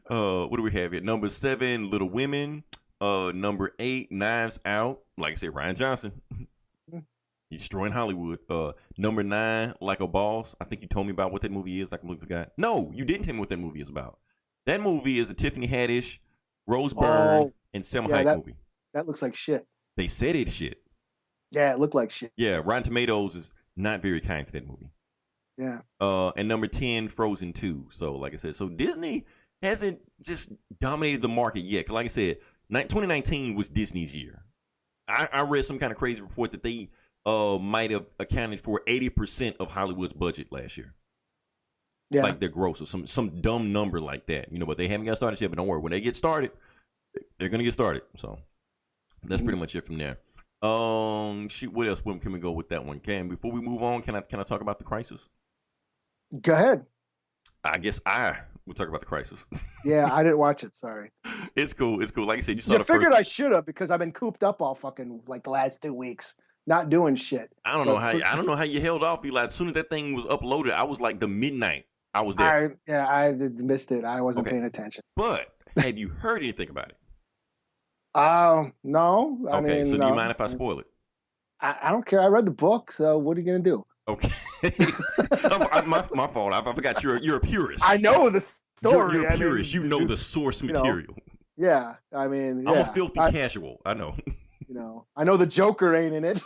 What do we have here? Number 7, Little Women. Number 8, Knives Out. Like I said, Ryan Johnson. He's destroying Hollywood. Number 9, Like a Boss. I think you told me about what that movie is. I completely forgot. No, you didn't tell me what that movie is about. That movie is a Tiffany Haddish, Rose Byrne, and Selma Hayek movie. That looks like shit. They said it's shit. Yeah, it looked like shit. Yeah, Rotten Tomatoes is not very kind to that movie. Yeah. And number 10, Frozen 2. So, like I said, so Disney hasn't just dominated the market yet. 'Cause like I said, 2019 was Disney's year. I read some kind of crazy report that they might have accounted for 80% of Hollywood's budget last year. Yeah. Like their gross or some dumb number like that. You know, but they haven't got started yet. But don't worry, when they get started, they're gonna get started. So that's pretty much it from there. What else? When can we go with that one? Before we move on, can I talk about The Crisis? Go ahead. I guess we'll talk about The Crisis. Yeah, I didn't watch it. Sorry. It's cool. It's cool. Like I said, you saw the figured I should have because I've been cooped up all fucking like the last 2 weeks, not doing shit. I don't know how you held off, Eli. As soon as that thing was uploaded, I was like the midnight. I was there. I missed it. I wasn't paying attention. But have you heard anything about it? No. I mean, so do you mind if I spoil it? I don't care. I read the book, so what are you gonna do? Okay. my fault. I forgot you're a purist. I know the story. You're a purist. You know the source material. Yeah, I mean, I'm a filthy casual. I know. You know, I know the Joker ain't in it.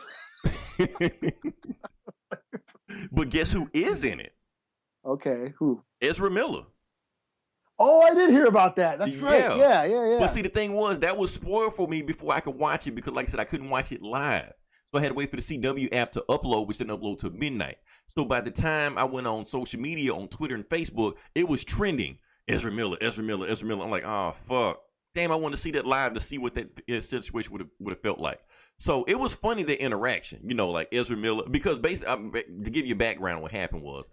But guess who is in it? Okay, who? Ezra Miller. Oh, I did hear about that. That's right. Yeah. But see, the thing was, that was spoiled for me before I could watch it because, like I said, I couldn't watch it live. So I had to wait for the CW app to upload, which didn't upload till midnight. So by the time I went on social media, on Twitter and Facebook, it was trending. Ezra Miller. I'm like, oh, fuck. Damn, I want to see that live to see what that situation would have felt like. So it was funny, the interaction, you know, like Ezra Miller, because basically, to give you a background, what happened was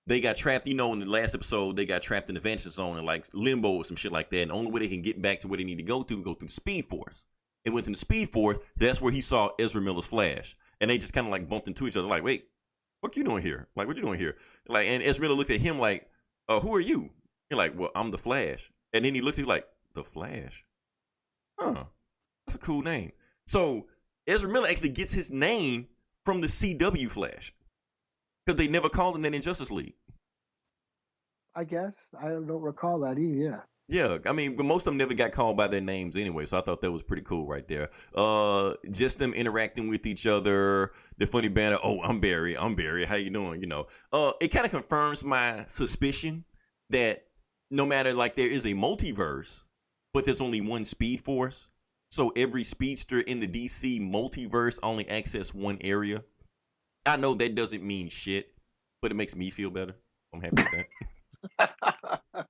they got trapped, you know, in the last episode, they got trapped in the Venture Zone and like limbo or some shit like that. And the only way they can get back to where they need to go through the Speed Force. It went to the Speed Force. That's where he saw Ezra Miller's Flash. And they just kind of like bumped into each other like, wait, what you doing here? Like, what you doing here? Like, and Ezra Miller looked at him like, who are you? You're like, well, I'm the Flash. And then he looks at you like, the Flash? Huh. That's a cool name. So Ezra Miller actually gets his name from the CW Flash. Because they never called him that in Justice League. I guess. I don't recall that either, yeah. Yeah, I mean, but most of them never got called by their names anyway, so I thought that was pretty cool right there. Just them interacting with each other, the funny banner, oh, I'm Barry, how you doing, you know. It kind of confirms my suspicion that no matter, like, there is a multiverse, but there's only one Speed Force, So every speedster in the DC multiverse only access one area. I know that doesn't mean shit, but it makes me feel better. I'm happy with that.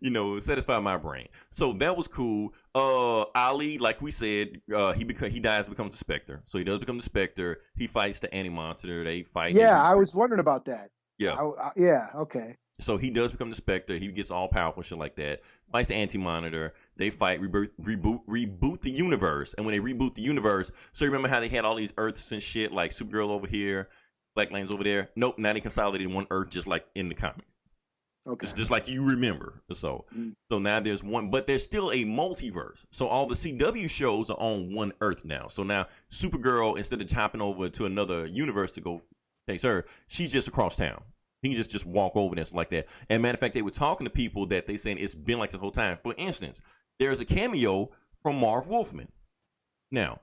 You know, satisfy my brain. So that was cool. Ali, like we said, he dies, becomes the Spectre. So he does become the Spectre. He fights the Anti-Monitor. They fight. Yeah, I was wondering about that. Yeah. Yeah. Okay. So he does become the Spectre. He gets all powerful, shit like that. Fights the Anti-Monitor. They fight, reboot the universe. And when they reboot the universe, so you remember how they had all these Earths and shit, like Supergirl over here, Black Lightning's over there. Nope, now they consolidated one Earth, just like in the comic. Okay. It's just like you remember. So now there's one, but there's still a multiverse. So all the CW shows are on one Earth now. So now Supergirl, instead of hopping over to another universe to go chase her, she's just across town. He can just walk over there, like that. And matter of fact, they were talking to people that they saying it's been like this whole time. For instance, there's a cameo from Marv Wolfman. Now,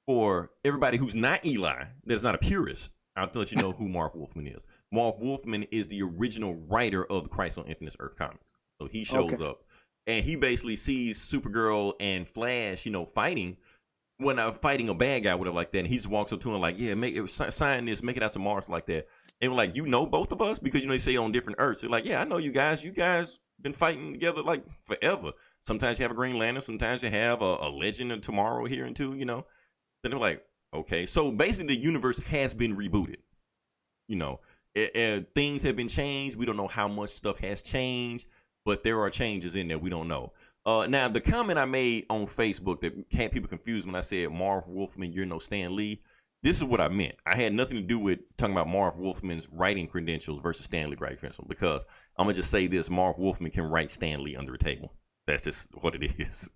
for everybody who's not Eli, that's not a purist, I'll let you know who Marv Wolfman is. Marv Wolfman is the original writer of the Crisis on Infinite Earth comics. So he shows up, and he basically sees Supergirl and Flash, fighting. When fighting a bad guy, whatever like that, and he just walks up to him like, yeah, sign this, make it out to Mars like that. And we're like, both of us? Because, they say on different Earths. They're like, yeah, I know you guys. You guys been fighting together like forever. Sometimes you have a Green Lantern. Sometimes you have a Legend of Tomorrow here and too, Then they're like, okay. So basically the universe has been rebooted. Things have been changed. We don't know how much stuff has changed, but there are changes in there. We don't know. Now, the comment I made on Facebook that had people confused when I said Marv Wolfman, you're no Stan Lee. This is what I meant. I had nothing to do with talking about Marv Wolfman's writing credentials versus Stan Lee writing credentials, because I'm going to just say this. Marv Wolfman can write Stan Lee under a table. That's just what it is.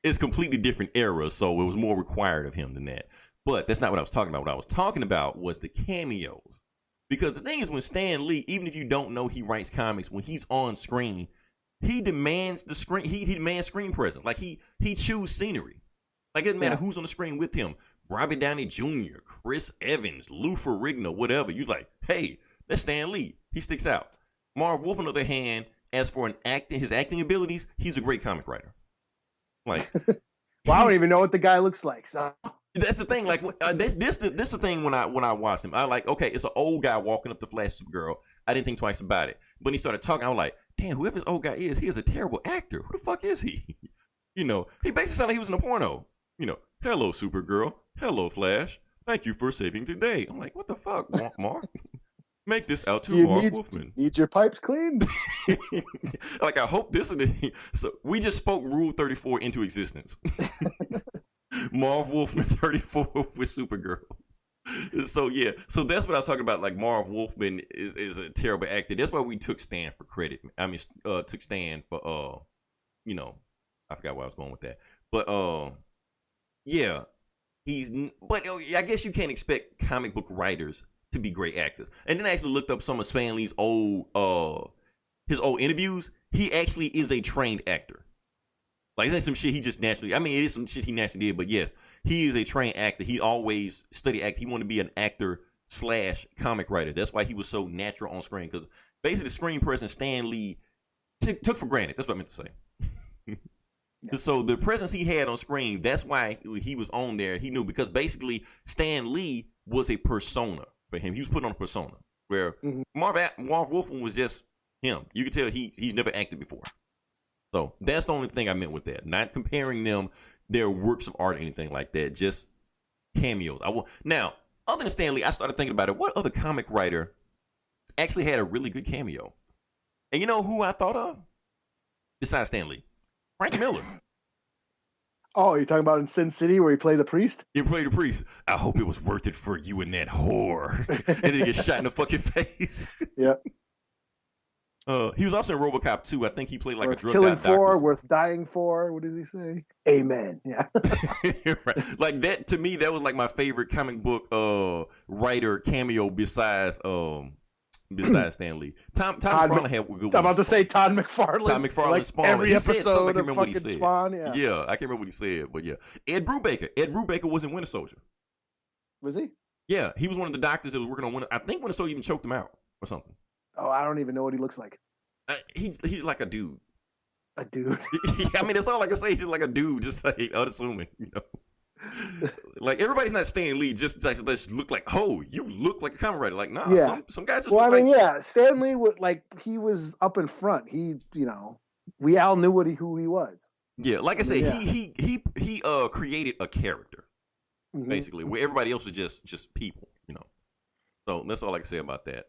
It's completely different era, so it was more required of him than that. But that's not what I was talking about. What I was talking about was the cameos. Because the thing is, when Stan Lee, even if you don't know he writes comics, when he's on screen, he demands the screen. He demands screen presence. Like he chews scenery. Like it doesn't matter who's on the screen with him. Robert Downey Jr., Chris Evans, Lou Ferrigno, whatever. You're like, hey, that's Stan Lee. He sticks out. Marv Wolf, on the other hand, as for his acting abilities, he's a great comic writer. Like, well, I don't even know what the guy looks like. So that's the thing. Like, this the thing when I watched him. I like, okay, it's an old guy walking up to Flash Supergirl. I didn't think twice about it. But he started talking. I was like, damn, whoever this old guy is, he is a terrible actor. Who the fuck is he? He basically sounded like he was in a porno. Hello, Supergirl. Hello, Flash. Thank you for saving the day. I'm like, what the fuck, Mark? Make this out to Marv Wolfman. Need your pipes cleaned? Like, I hope this is the... So we just spoke Rule 34 into existence. Marv Wolfman 34 with Supergirl. So yeah, so that's what I was talking about. Like, Marv Wolfman is a terrible actor. That's why we took Stan for credit. I mean, took Stan for I forgot where I was going with that. But yeah, but I guess you can't expect comic book writers to be great actors. And then I actually looked up some of Stan Lee's old interviews. He actually is a trained actor. Like, that's some shit he just naturally, it is some shit he naturally did, but yes, he is a trained actor. He always studied acting. He wanted to be an actor / comic writer. That's why he was so natural on screen, because basically the screen presence Stan Lee took for granted. That's what I meant to say. Yeah. So the presence he had on screen, that's why he was on there. He knew, because basically Stan Lee was a persona for him. He was put on a persona where Marv Wolfman was just him. You could tell he's never acted before. So that's the only thing I meant with that. Not comparing them, their works of art or anything like that. Just cameos. Now, other than Stan Lee, I started thinking about it. What other comic writer actually had a really good cameo? And you know who I thought of? Besides Stan Lee? Frank Miller. Oh, you're talking about in Sin City where he played the priest? He played the priest. I hope it was worth it for you and that whore. And then he gets shot in the fucking face. Yeah. He was also in RoboCop 2. I think he played like worth a drug killing doctor. for, worth dying for. What does he say? Amen. Yeah. Right. Like that, to me, that was like my favorite comic book writer cameo besides Stan Lee. Todd McFarlane had good ones. I'm about to say Todd McFarlane. Todd McFarlane like Spawn. Every he episode said something, I can't of remember what he fucking said. Spawn. Yeah. Yeah, I can't remember what he said, but yeah. Ed Brubaker. Ed Brubaker was in Winter Soldier. Was he? Yeah, he was one of the doctors that was working on Winter. I think Winter Soldier even choked him out or something. Oh, I don't even know what he looks like. He's like a dude. A dude. Yeah, I mean, that's all I can say. Just like a dude, just like unassuming, you know. Like everybody's not Stan Lee. Just like let's look like, oh, you look like a comic writer. Like, nah, Yeah. some guys just. Well, I look mean, like, yeah, Stan Lee was like he was up in front. He, you know, we all knew who he was. yeah, like I said, Yeah. he created a character Mhm. basically, where everybody else was just people, you know. So that's all I can say about that.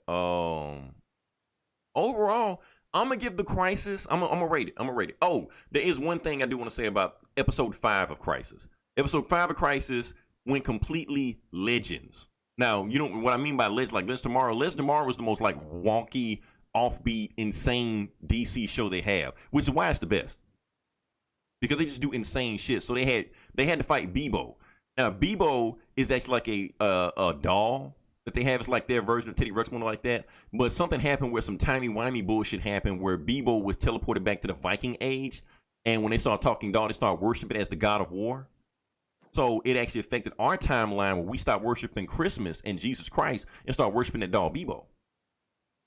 Overall, I'm gonna give the Crisis. I'm gonna rate it. I'm gonna rate it. Oh, there is one thing I do want to say about episode 5 of Crisis. Episode 5 of Crisis went completely Legends. Now, you know what I mean by Legends, like Legends Tomorrow. Legends Tomorrow was the most like wonky, offbeat, insane DC show they have, which is why it's the best. Because they just do insane shit. So they had to fight Bebo. Now Bebo is actually like a doll that they have. It's like their version of Teddy Ruxpin like that. But something happened where some timey-wimey bullshit happened where Bebo was teleported back to the Viking Age. And when they saw Talking Doll, they started worshiping it as the god of war. So it actually affected our timeline where we stopped worshiping Christmas and Jesus Christ and start worshiping that doll Bebo.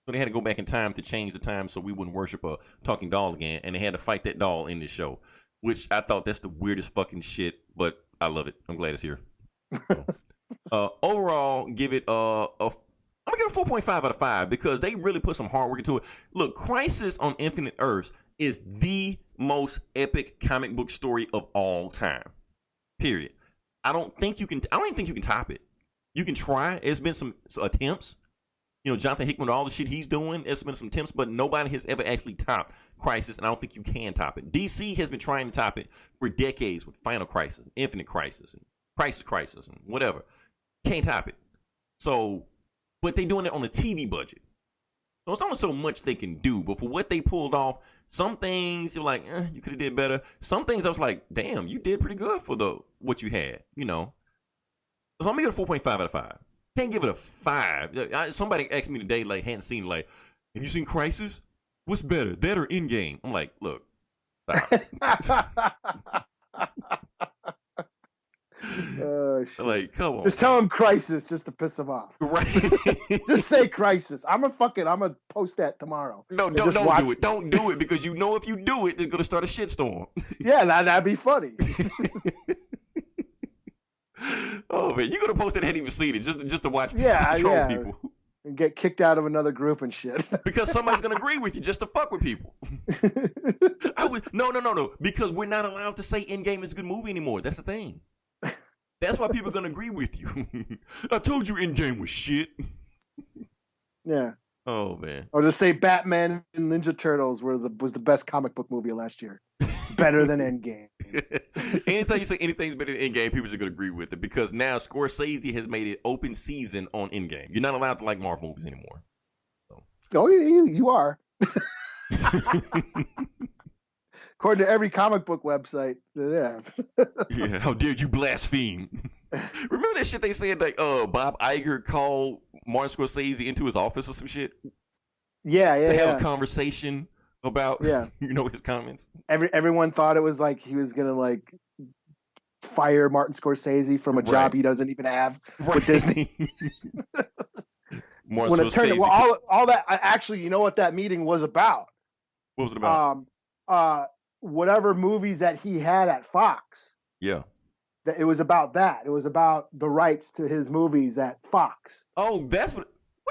So they had to go back in time to change the time so we wouldn't worship a talking doll again. And they had to fight that doll in this show, which I thought that's the weirdest fucking shit, but I love it. I'm glad it's here. Overall, give it I'm gonna give it a 4.5 out of 5 because they really put some hard work into it. Look, Crisis on Infinite Earths is the most epic comic book story of all time. Period. I don't even think you can top it. You can try. There's been some attempts. You know, Jonathan Hickman, all the shit he's doing, there's been some attempts, but nobody has ever actually topped Crisis, and I don't think you can top it. DC has been trying to top it for decades with Final Crisis, Infinite Crisis, and Crisis, and whatever. Can't top it. So, but they're doing it on a TV budget. So it's only so much they can do, but for what they pulled off, some things you're like, you could have did better. Some things I was like, damn, you did pretty good for what you had, you know. So I'm gonna give it a 4.5 out of 5. Can't give it a 5. Somebody asked me today, like, hadn't seen, like, have you seen Crisis? What's better, that or Endgame? I'm like, look, like, come on. Just tell him Crisis just to piss him off. Right. Just say Crisis. I'm gonna post that tomorrow. No, don't do it. Don't do it because you know if you do it, it's gonna start a shitstorm. Yeah, that'd be funny. Oh man, you're gonna post it, hadn't even seen it, just to watch people, just to troll people. And get kicked out of another group and shit. Because somebody's gonna agree with you just to fuck with people. No. Because we're not allowed to say Endgame is a good movie anymore. That's the thing. That's why people are gonna agree with you. I told you Endgame was shit. Yeah. Oh man. Or just say Batman and Ninja Turtles was the best comic book movie last year. Better than Endgame. Anytime you say anything's better than Endgame, people are gonna agree with it because now Scorsese has made it open season on Endgame. You're not allowed to like Marvel movies anymore. So. Oh, you are. According to every comic book website, yeah. Yeah, how dare you blaspheme? Remember that shit they said like Bob Iger called Martin Scorsese into his office or some shit? Yeah. They have a conversation about his comments. Everyone thought it was like he was gonna like fire Martin Scorsese from a job he doesn't even have with Disney. When it turned all that actually, you know what that meeting was about? What was it about? Whatever movies that he had at Fox. Yeah. That it was about that. It was about the rights to his movies at Fox. Oh, that's what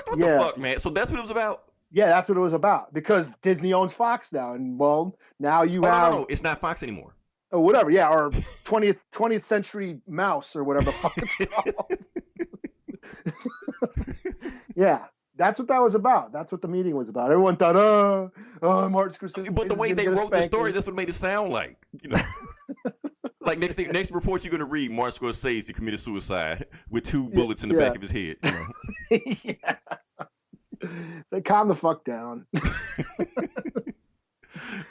the fuck, man? So that's what it was about? Yeah, that's what it was about. Because Disney owns Fox now, and well, now you have no, it's not Fox anymore. Or whatever, yeah, or 20th Century Mouse or whatever the fuck it's called. Yeah. That's what that was about. That's what the meeting was about. Everyone thought, Martin Scorsese. But the way they wrote the story, that's what made it sound like. You know, like next report you're gonna read, Martin Scorsese committed suicide with 2 bullets in the back of his head. You know? Yeah. They calm the fuck down.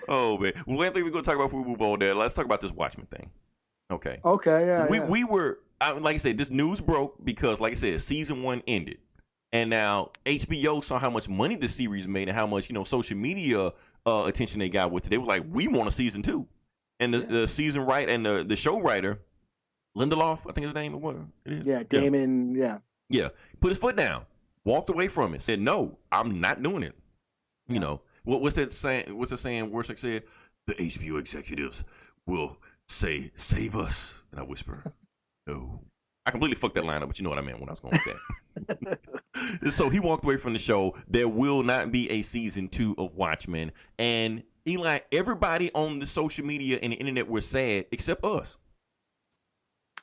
Oh man. Well, one thing we're gonna talk about before we move on there. Let's talk about this Watchmen thing. Okay. Okay. Yeah. We were like I said, this news broke because, like I said, season 1 ended. And now HBO saw how much money the series made and how much, social media attention they got with it. They were like, we want a season 2. And the season writer and the show writer, Lindelof, I think his name is. Yeah, Damon, Yeah. Put his foot down, walked away from it, said, no, I'm not doing it. You know, what's that saying? What's the saying Warsack said? the HBO executives will say, "Save us," and I whisper, "No." I completely fucked that line up, but you know what I meant when I was going with that. So he walked away from the show. There will not be a season 2 of Watchmen. And Eli, everybody on the social media and the internet were sad except us.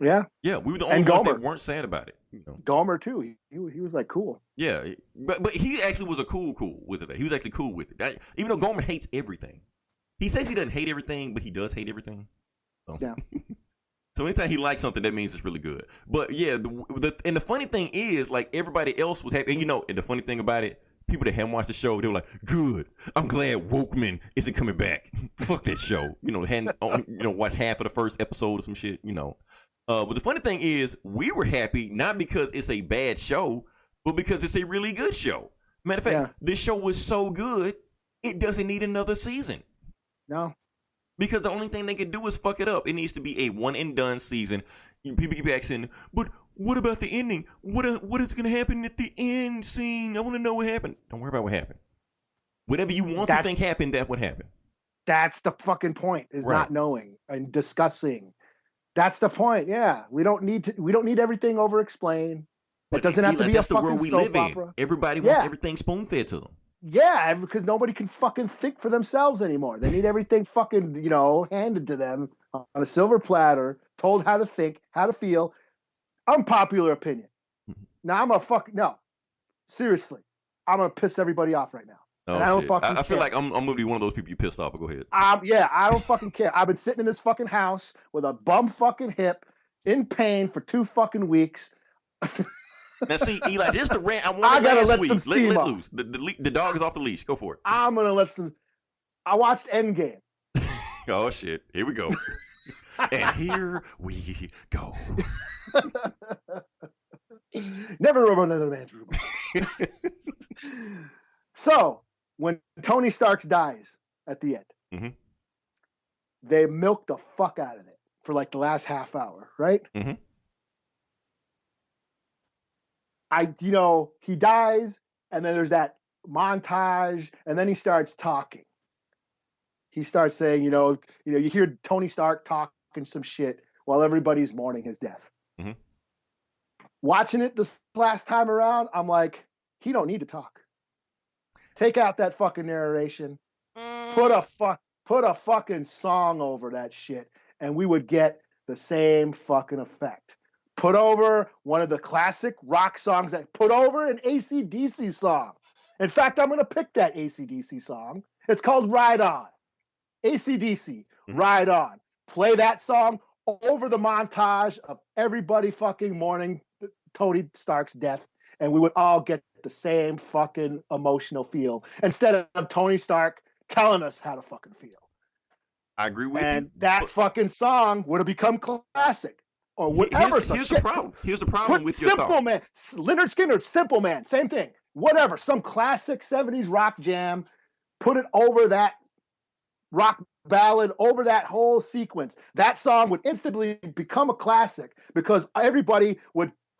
Yeah. Yeah, we were the only ones that weren't sad about it. You know. Gomer too. He was like cool. Yeah, but he actually was cool with it. He was actually cool with it. Even though Gomer hates everything. He says he doesn't hate everything, but he does hate everything. So. Yeah. So anytime he likes something, that means it's really good. But yeah, and the funny thing is, like, everybody else was happy. And you know, and the funny thing about it, people that haven't watched the show, they were like, "Good, I'm glad Wokeman isn't coming back." Fuck that show. You know, hadn't watched half of the first episode or some shit. You know, but the funny thing is, we were happy not because it's a bad show, but because it's a really good show. Matter of fact, this show was so good, it doesn't need another season. No. Because the only thing they can do is fuck it up. It needs to be a one and done season. People keep asking, but what about the ending? What is going to happen at the end scene? I want to know what happened. Don't worry about what happened. Whatever you want to think happened, that's what happened. That's the fucking point, is not knowing and discussing. That's the point. Yeah, we don't need everything over explained. It doesn't have to be a fucking soap opera. Everybody wants everything spoon fed to them. Yeah, because nobody can fucking think for themselves anymore. They need everything fucking, handed to them on a silver platter, told how to think, how to feel. Unpopular opinion. Now no. Seriously. I'm gonna piss everybody off right now. Oh, and I don't fucking I feel like I'm gonna be one of those people you pissed off, but go ahead. I don't fucking care. I've been sitting in this fucking house with a bum fucking hip, in pain for 2 fucking weeks. Now, see, Eli, just the rant. I gotta let week. Let loose. The dog is off the leash. Go for it. I'm gonna let some. I watched Endgame. Oh shit! Here we go. And here we go. Never run another man's room. So when Tony Stark dies at the end, they milk the fuck out of it for like the last half hour, right? He dies, and then there's that montage, and then he starts talking. He starts saying, you hear Tony Stark talking some shit while everybody's mourning his death. Watching it this last time around, I'm like, he don't need to talk. Take out that fucking narration. Put a fucking song over that shit, and we would get the same fucking effect. Put over one of the classic rock songs, put over an AC/DC song. In fact, I'm going to pick that AC/DC song. It's called Ride On. AC/DC, Ride On. Play that song over the montage of everybody fucking mourning Tony Stark's death, and we would all get the same fucking emotional feel instead of Tony Stark telling us how to fucking feel. I agree with you. And that fucking song would have become classic. Or whatever. Here's the problem. Here's the problem with your Simple Man. Leonard Skinner, Simple Man. Same thing. Whatever. Some classic 70s rock jam. Put it over that rock ballad, over that whole sequence. That song would instantly become a classic because everybody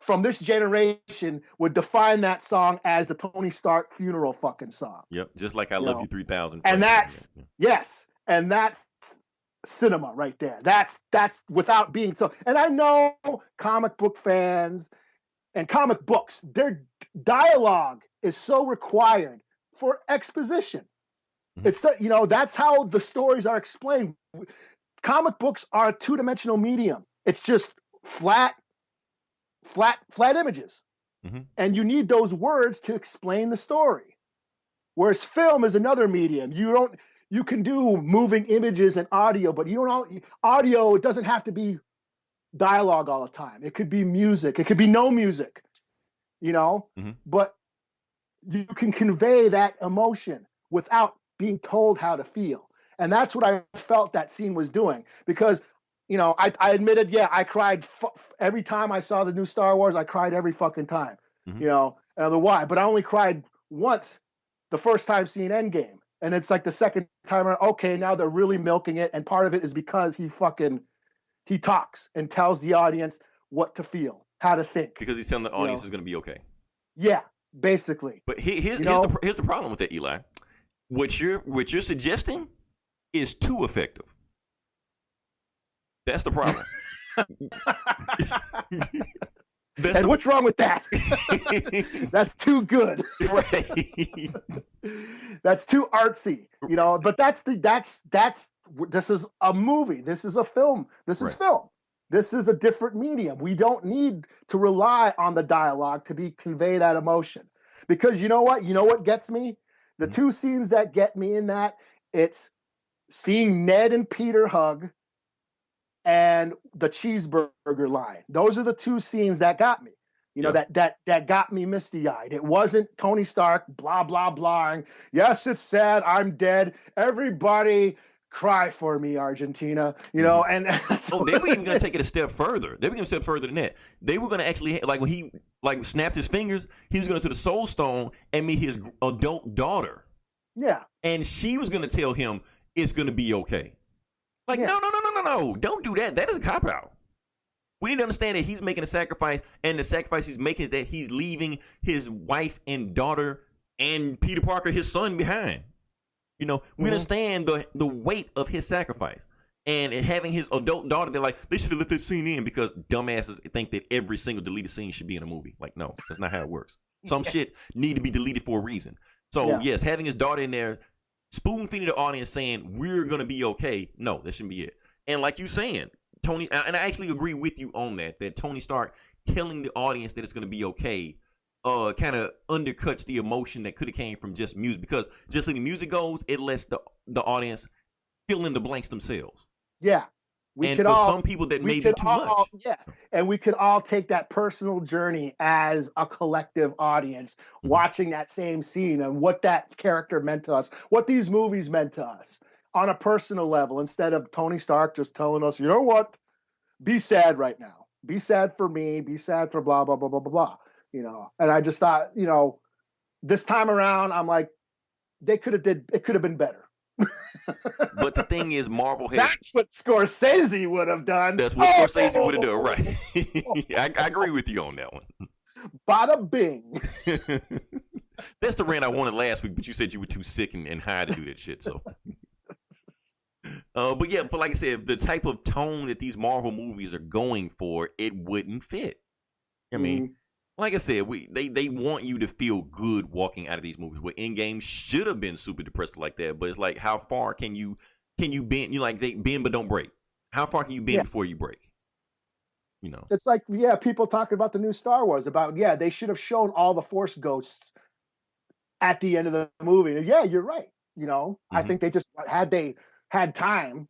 from this generation would define that song as the Tony Stark funeral fucking song. Yep. Just like I Love You 3000. And that's, yes. And that's cinema right there. That's without being so. And I know comic book fans and comic books, their dialogue is so required for exposition. It's that's how the stories are explained. Comic books are a 2-dimensional medium. It's just flat images, and you need those words to explain the story. Whereas film is another medium. You can do moving images and audio, but audio, it doesn't have to be dialogue all the time. It could be music. It could be no music, but you can convey that emotion without being told how to feel. And that's what I felt that scene was doing because, I admitted, I cried every time I saw the new Star Wars. I cried every fucking time, and why, but I only cried once the first time seeing Endgame. And it's like the second time around, okay, now they're really milking it. And part of it is because he talks and tells the audience what to feel, how to think. Because he's telling the audience is going to be okay. Yeah, basically. But here's the problem with that, Eli. What you're suggesting is too effective. That's the problem. And what's wrong with that? That's too good. Right. That's too artsy, you know. But that's this is a movie. This is a film. This is film. This is a different medium. We don't need to rely on the dialogue to convey that emotion. Because you know what? You know what gets me? The two scenes that get me in that, it's seeing Ned and Peter hug and the cheeseburger line. Those are the two scenes that got me. You know, that got me misty-eyed. It wasn't Tony Stark, blah, blah, blah. Yes, it's sad. I'm dead. Everybody cry for me, Argentina. You know, and they were even going to take it a step further. They were going to step further than that. They were going to actually, like when he snapped his fingers, he was going to the Soul Stone and meet his adult daughter. Yeah. And she was going to tell him it's going to be okay. Like, no. Don't do that. That is a cop-out. We need to understand that he's making a sacrifice, and the sacrifice he's making is that he's leaving his wife and daughter and Peter Parker, his son, behind. You know, we understand the weight of his sacrifice. And having his adult daughter, they're like, they should have left that scene in because dumbasses think that every single deleted scene should be in a movie. Like, no, that's not how it works. Some shit need to be deleted for a reason. So, yes, having his daughter in there, spoon-feeding the audience saying, we're going to be okay. No, that shouldn't be it. And like you saying, Tony, and I actually agree with you on that Tony Stark telling the audience that it's going to be okay kind of undercuts the emotion that could have came from just music, because just letting music goes, it lets the audience fill in the blanks themselves. Yeah. Some people that may be too much. Yeah. And we could all take that personal journey as a collective audience watching that same scene and what that character meant to us, what these movies meant to us on a personal level, instead of Tony Stark just telling us, you know what, be sad right now. Be sad for me. Be sad for blah, blah, blah, blah, blah, blah. You know, and I just thought, you know, this time around, I'm like, it could have been better. But the thing is, Marvel has. That's what Scorsese would have done. That's what Scorsese would have done, right? I agree with you on that one. Bada bing. That's the rant I wanted last week, but you said you were too sick and high to do that shit. So, but yeah, like I said, the type of tone that these Marvel movies are going for, it wouldn't fit. I mean, like I said, they want you to feel good walking out of these movies. Where Endgame should have been super depressing like that, but it's like, how far can you bend? You like they bend but don't break. How far can you bend before you break? You know, it's like people talking about the new Star Wars about they should have shown all the Force ghosts at the end of the movie. Yeah, you're right. You know, I think they just had time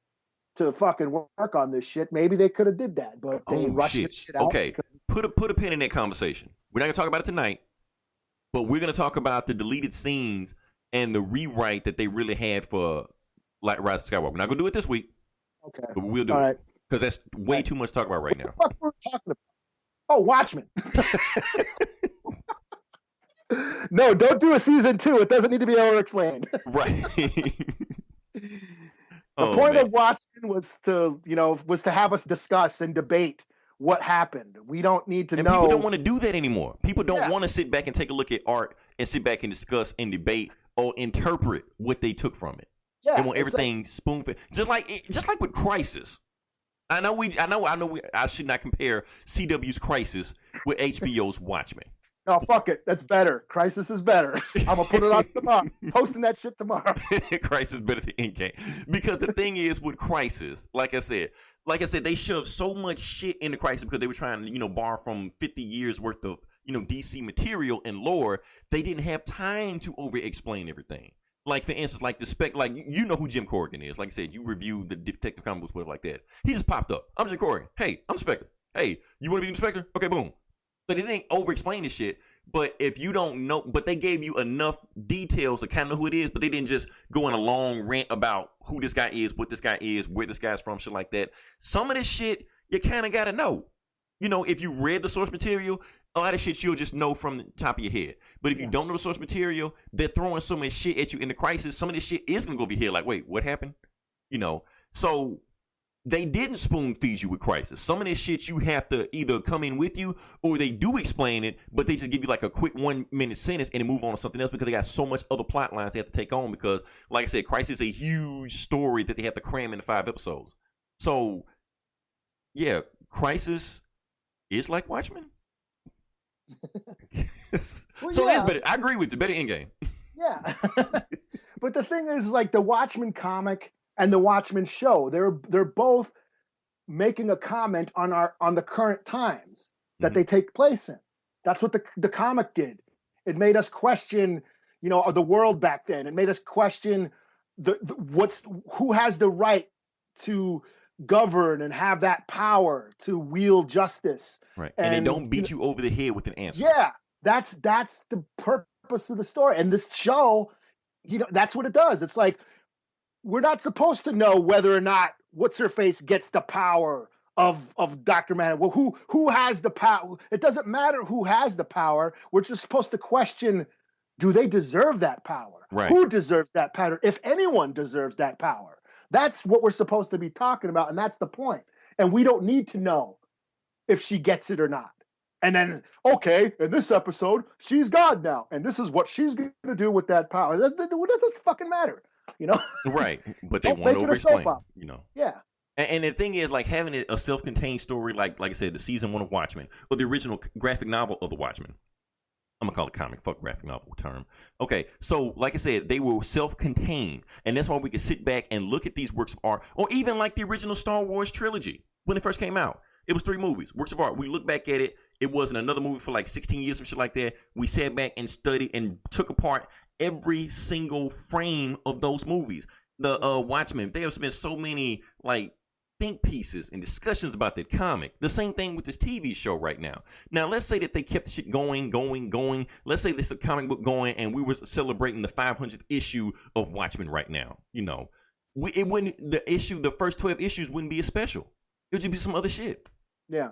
to fucking work on this shit, maybe they could have did that, but they rushed this shit out. Okay, put a pin in that conversation. We're not gonna talk about it tonight, but we're gonna talk about the deleted scenes and the rewrite that they really had for like Rise of Skywalker. We're not gonna do it this week. Okay, but we'll do it because that's way too much to talk about right now. What we're talking about? Oh, Watchmen. No, don't do a season 2. It doesn't need to be over-explained. Right. The point of Watchmen was to have us discuss and debate what happened. We don't need to know. People don't want to do that anymore. People don't want to sit back and take a look at art and sit back and discuss and debate or interpret what they took from it. Yeah, they want everything spoon-fed. Just like with Crisis. I know I should not compare CW's Crisis with HBO's Watchmen. No, fuck it. That's better. Crisis is better. I'm going to put it on tomorrow. Posting that shit tomorrow. Crisis is better than Endgame. Because the thing is with Crisis, like I said, they shoved so much shit into Crisis because they were trying to, borrow from 50 years worth of, DC material and lore. They didn't have time to over-explain everything. Like, for instance, like the spec, like, you know who Jim Corrigan is. Like I said, you reviewed the Detective Comic Books, whatever like that. He just popped up. I'm Jim Corrigan. Hey, I'm Spectre. Hey, you want to be the Spectre? Okay, boom. But it ain't over-explain this shit. But if you don't know, but they gave you enough details to kind of know who it is, but they didn't just go on a long rant about who this guy is, what this guy is, where this guy's from, shit like that. Some of this shit, you kind of got to know. If you read the source material, a lot of shit you'll just know from the top of your head. But if you don't know the source material, they're throwing so much shit at you in the Crisis. Some of this shit is going to go over your head like, wait, what happened? So they didn't spoon feed you with Crisis. Some of this shit you have to either come in with you, or they do explain it, but they just give you like a quick 1 minute sentence and then move on to something else because they got so much other plot lines they have to take on. Because, like I said, Crisis is a huge story that they have to cram into 5 episodes. So, yeah, Crisis is like Watchmen. So yeah. it's better. I agree with you. Better Endgame. Yeah. But the thing is, like, the Watchmen comic and the Watchmen show, they're both making a comment on the current times that they take place in. That's what the comic did. It made us question, the world back then. It made us question who has the right to govern and have that power to wield justice. Right. And they don't beat you over the head with an answer. Yeah, that's the purpose of the story. And this show, that's what it does. It's like, we're not supposed to know whether or not what's-her-face gets the power of Dr. Manhattan. Well, who has the power? It doesn't matter who has the power. We're just supposed to question, do they deserve that power? Right. Who deserves that power? If anyone deserves that power. That's what we're supposed to be talking about, and that's the point. And we don't need to know if she gets it or not. And then, okay, in this episode, she's God now, and this is what she's going to do with that power. What does this fucking matter? Right. But they Don't want to make it a soap over-explain, opera. Yeah. And the thing is, like, having a self-contained story, like I said, the season 1 of Watchmen, or the original graphic novel of the Watchmen. I'm going to call it comic, fuck graphic novel term. Okay, so like I said, they were self-contained. And that's why we could sit back and look at these works of art, or even like the original Star Wars trilogy when it first came out. It was 3 movies, works of art. We look back at it. It wasn't another movie for like 16 years, some shit like that. We sat back and studied and took apart every single frame of those movies. The Watchmen, they have spent so many like think pieces and discussions about that comic. The same thing with this TV show right now. Now, let's say that they kept the shit going. Let's say this is a comic book going, and we were celebrating the 500th issue of Watchmen right now. The first 12 issues wouldn't be a special. It would just be some other shit. Yeah.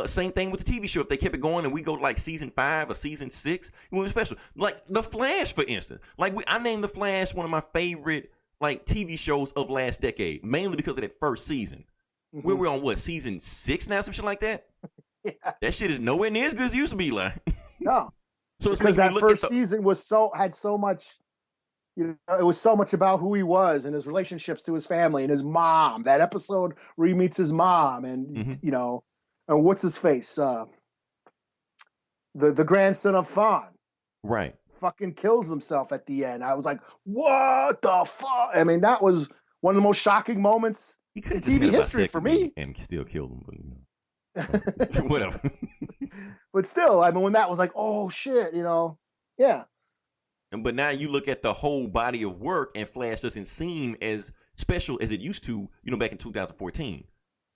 Same thing with the TV show. If they kept it going and we go to like season 5 or season 6, it would be special. Like The Flash, for instance. Like I named The Flash one of my favorite like TV shows of last decade, mainly because of that first season. Mm-hmm. We're on season 6 now, some shit like that. Yeah. That shit is nowhere near as good as it used to be, like. No. So it's because making that me look first season had so much. It was so much about who he was and his relationships to his family and his mom. That episode where he meets his mom and and what's his face, the grandson of Thawne, right? Fucking kills himself at the end. I was like, what the fuck? I mean, that was one of the most shocking moments in TV history for me. And still killed him, but whatever. But still, I mean, when that was like, oh shit, yeah. But now you look at the whole body of work, and Flash doesn't seem as special as it used to, back in 2014.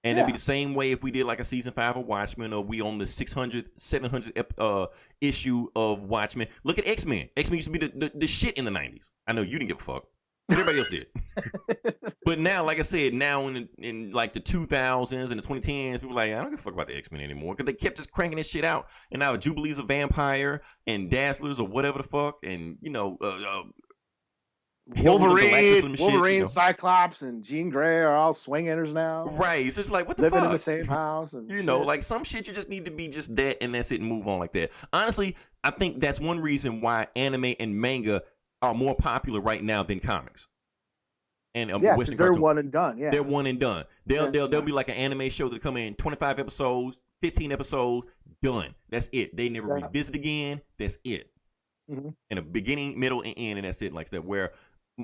And it'd be the same way if we did like a season 5 of Watchmen, or we on the 600th, 700th issue of Watchmen. Look at X-Men. X-Men used to be the shit in the 90s. I know you didn't give a fuck, but everybody else did. But now, like I said, now in like the 2000s and the 2010s, people are like, I don't give a fuck about the X-Men anymore, because they kept just cranking this shit out. And now Jubilee's a vampire, and Dazzlers or whatever the fuck, and Wolverine, Cyclops, and Jean Grey are all swing hitters now. Right. It's just like, what the living fuck? in the same house. And like some shit you just need to be just that, and that's it, and move on like that. Honestly, I think that's one reason why anime and manga are more popular right now than comics. And Western they're cartoons. one and done. Yeah, they're one and done. They'll be like an anime show that come in 25 episodes, 15 episodes, done. That's it. They never revisit again. That's it. Mm-hmm. In a beginning, middle, and end, and that's it. Like that. Where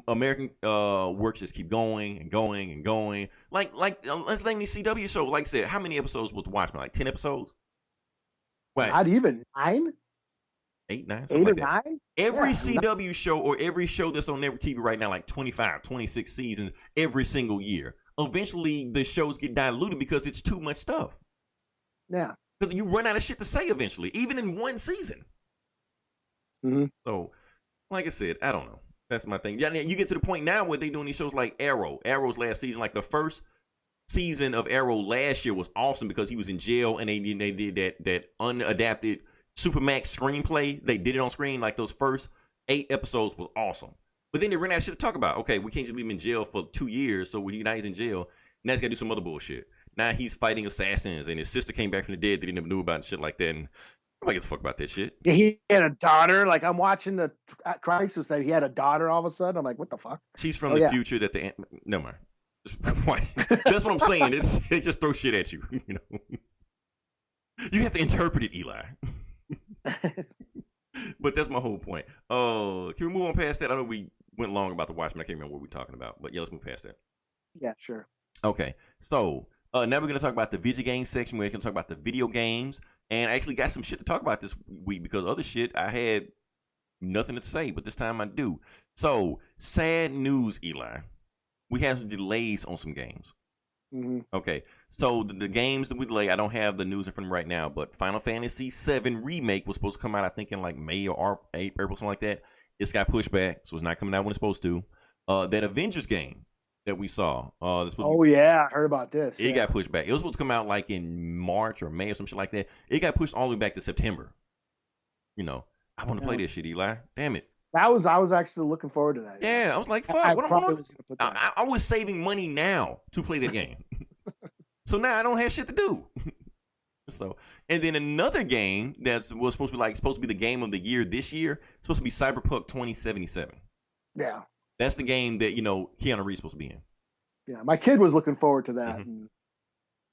American works just keep going and going and going. Like let's name the CW show. Like I said, how many episodes was Watchmen? Like 10 episodes? Right. Not even 9. 8, 9, 8 or like 9. Every CW show or every show that's on network TV right now, like 25, 26 seasons every single year. Eventually, the shows get diluted because it's too much stuff. Yeah. Because you run out of shit to say eventually, even in one season. Mm-hmm. So, like I said, I don't know. That's my thing. Yeah, you get to the point now where they're doing these shows like Arrow. Arrow's last season, like the first season of Arrow last year was awesome because he was in jail and they did that unadapted Supermax screenplay. They did it on screen. Like those first 8 episodes was awesome. But then they ran out of shit to talk about. Okay, we can't just leave him in jail for 2 years, so now he's in jail. Now he's got to do some other bullshit. Now he's fighting assassins, and his sister came back from the dead that he never knew about and shit like that. And nobody gives a fuck about that shit. Yeah, he had a daughter. Like, I'm watching the Crisis that he had a daughter all of a sudden. I'm like, what the fuck? She's from the future that the... Never mind. That's what I'm saying. It just throws shit at you. You know, you have to interpret it, Eli. But that's my whole point. Can we move on past that? I know we went long about the Watchmen. I can't remember what we're talking about, but yeah, let's move past that. Yeah, sure. Okay, so now we're going to talk about the video game section. We're going to talk about the video games, and I actually got some shit to talk about this week because other shit I had nothing to say, but this time I do. So, sad news, Eli. We have some delays on some games. Mm-hmm. Okay, so the games that we delay, I don't have the news in front of me right now, but Final Fantasy VII Remake was supposed to come out, I think, in like May or April, something like that. It's got pushed back, so it's not coming out when it's supposed to. That Avengers game that we saw. Yeah, I heard about this. It got pushed back. It was supposed to come out like in March or May or some shit like that. It got pushed all the way back to September. You know, I want to play this shit, Eli. Damn it. I was actually looking forward to that. Yeah, I was like, fuck. I was saving money now to play that game. So now I don't have shit to do. So, and then another game that was supposed to be the game of the year this year, it's supposed to be Cyberpunk 2077. Yeah. That's the game that, you know, Keanu Reeves is supposed to be in. Yeah, my kid was looking forward to that. Mm-hmm.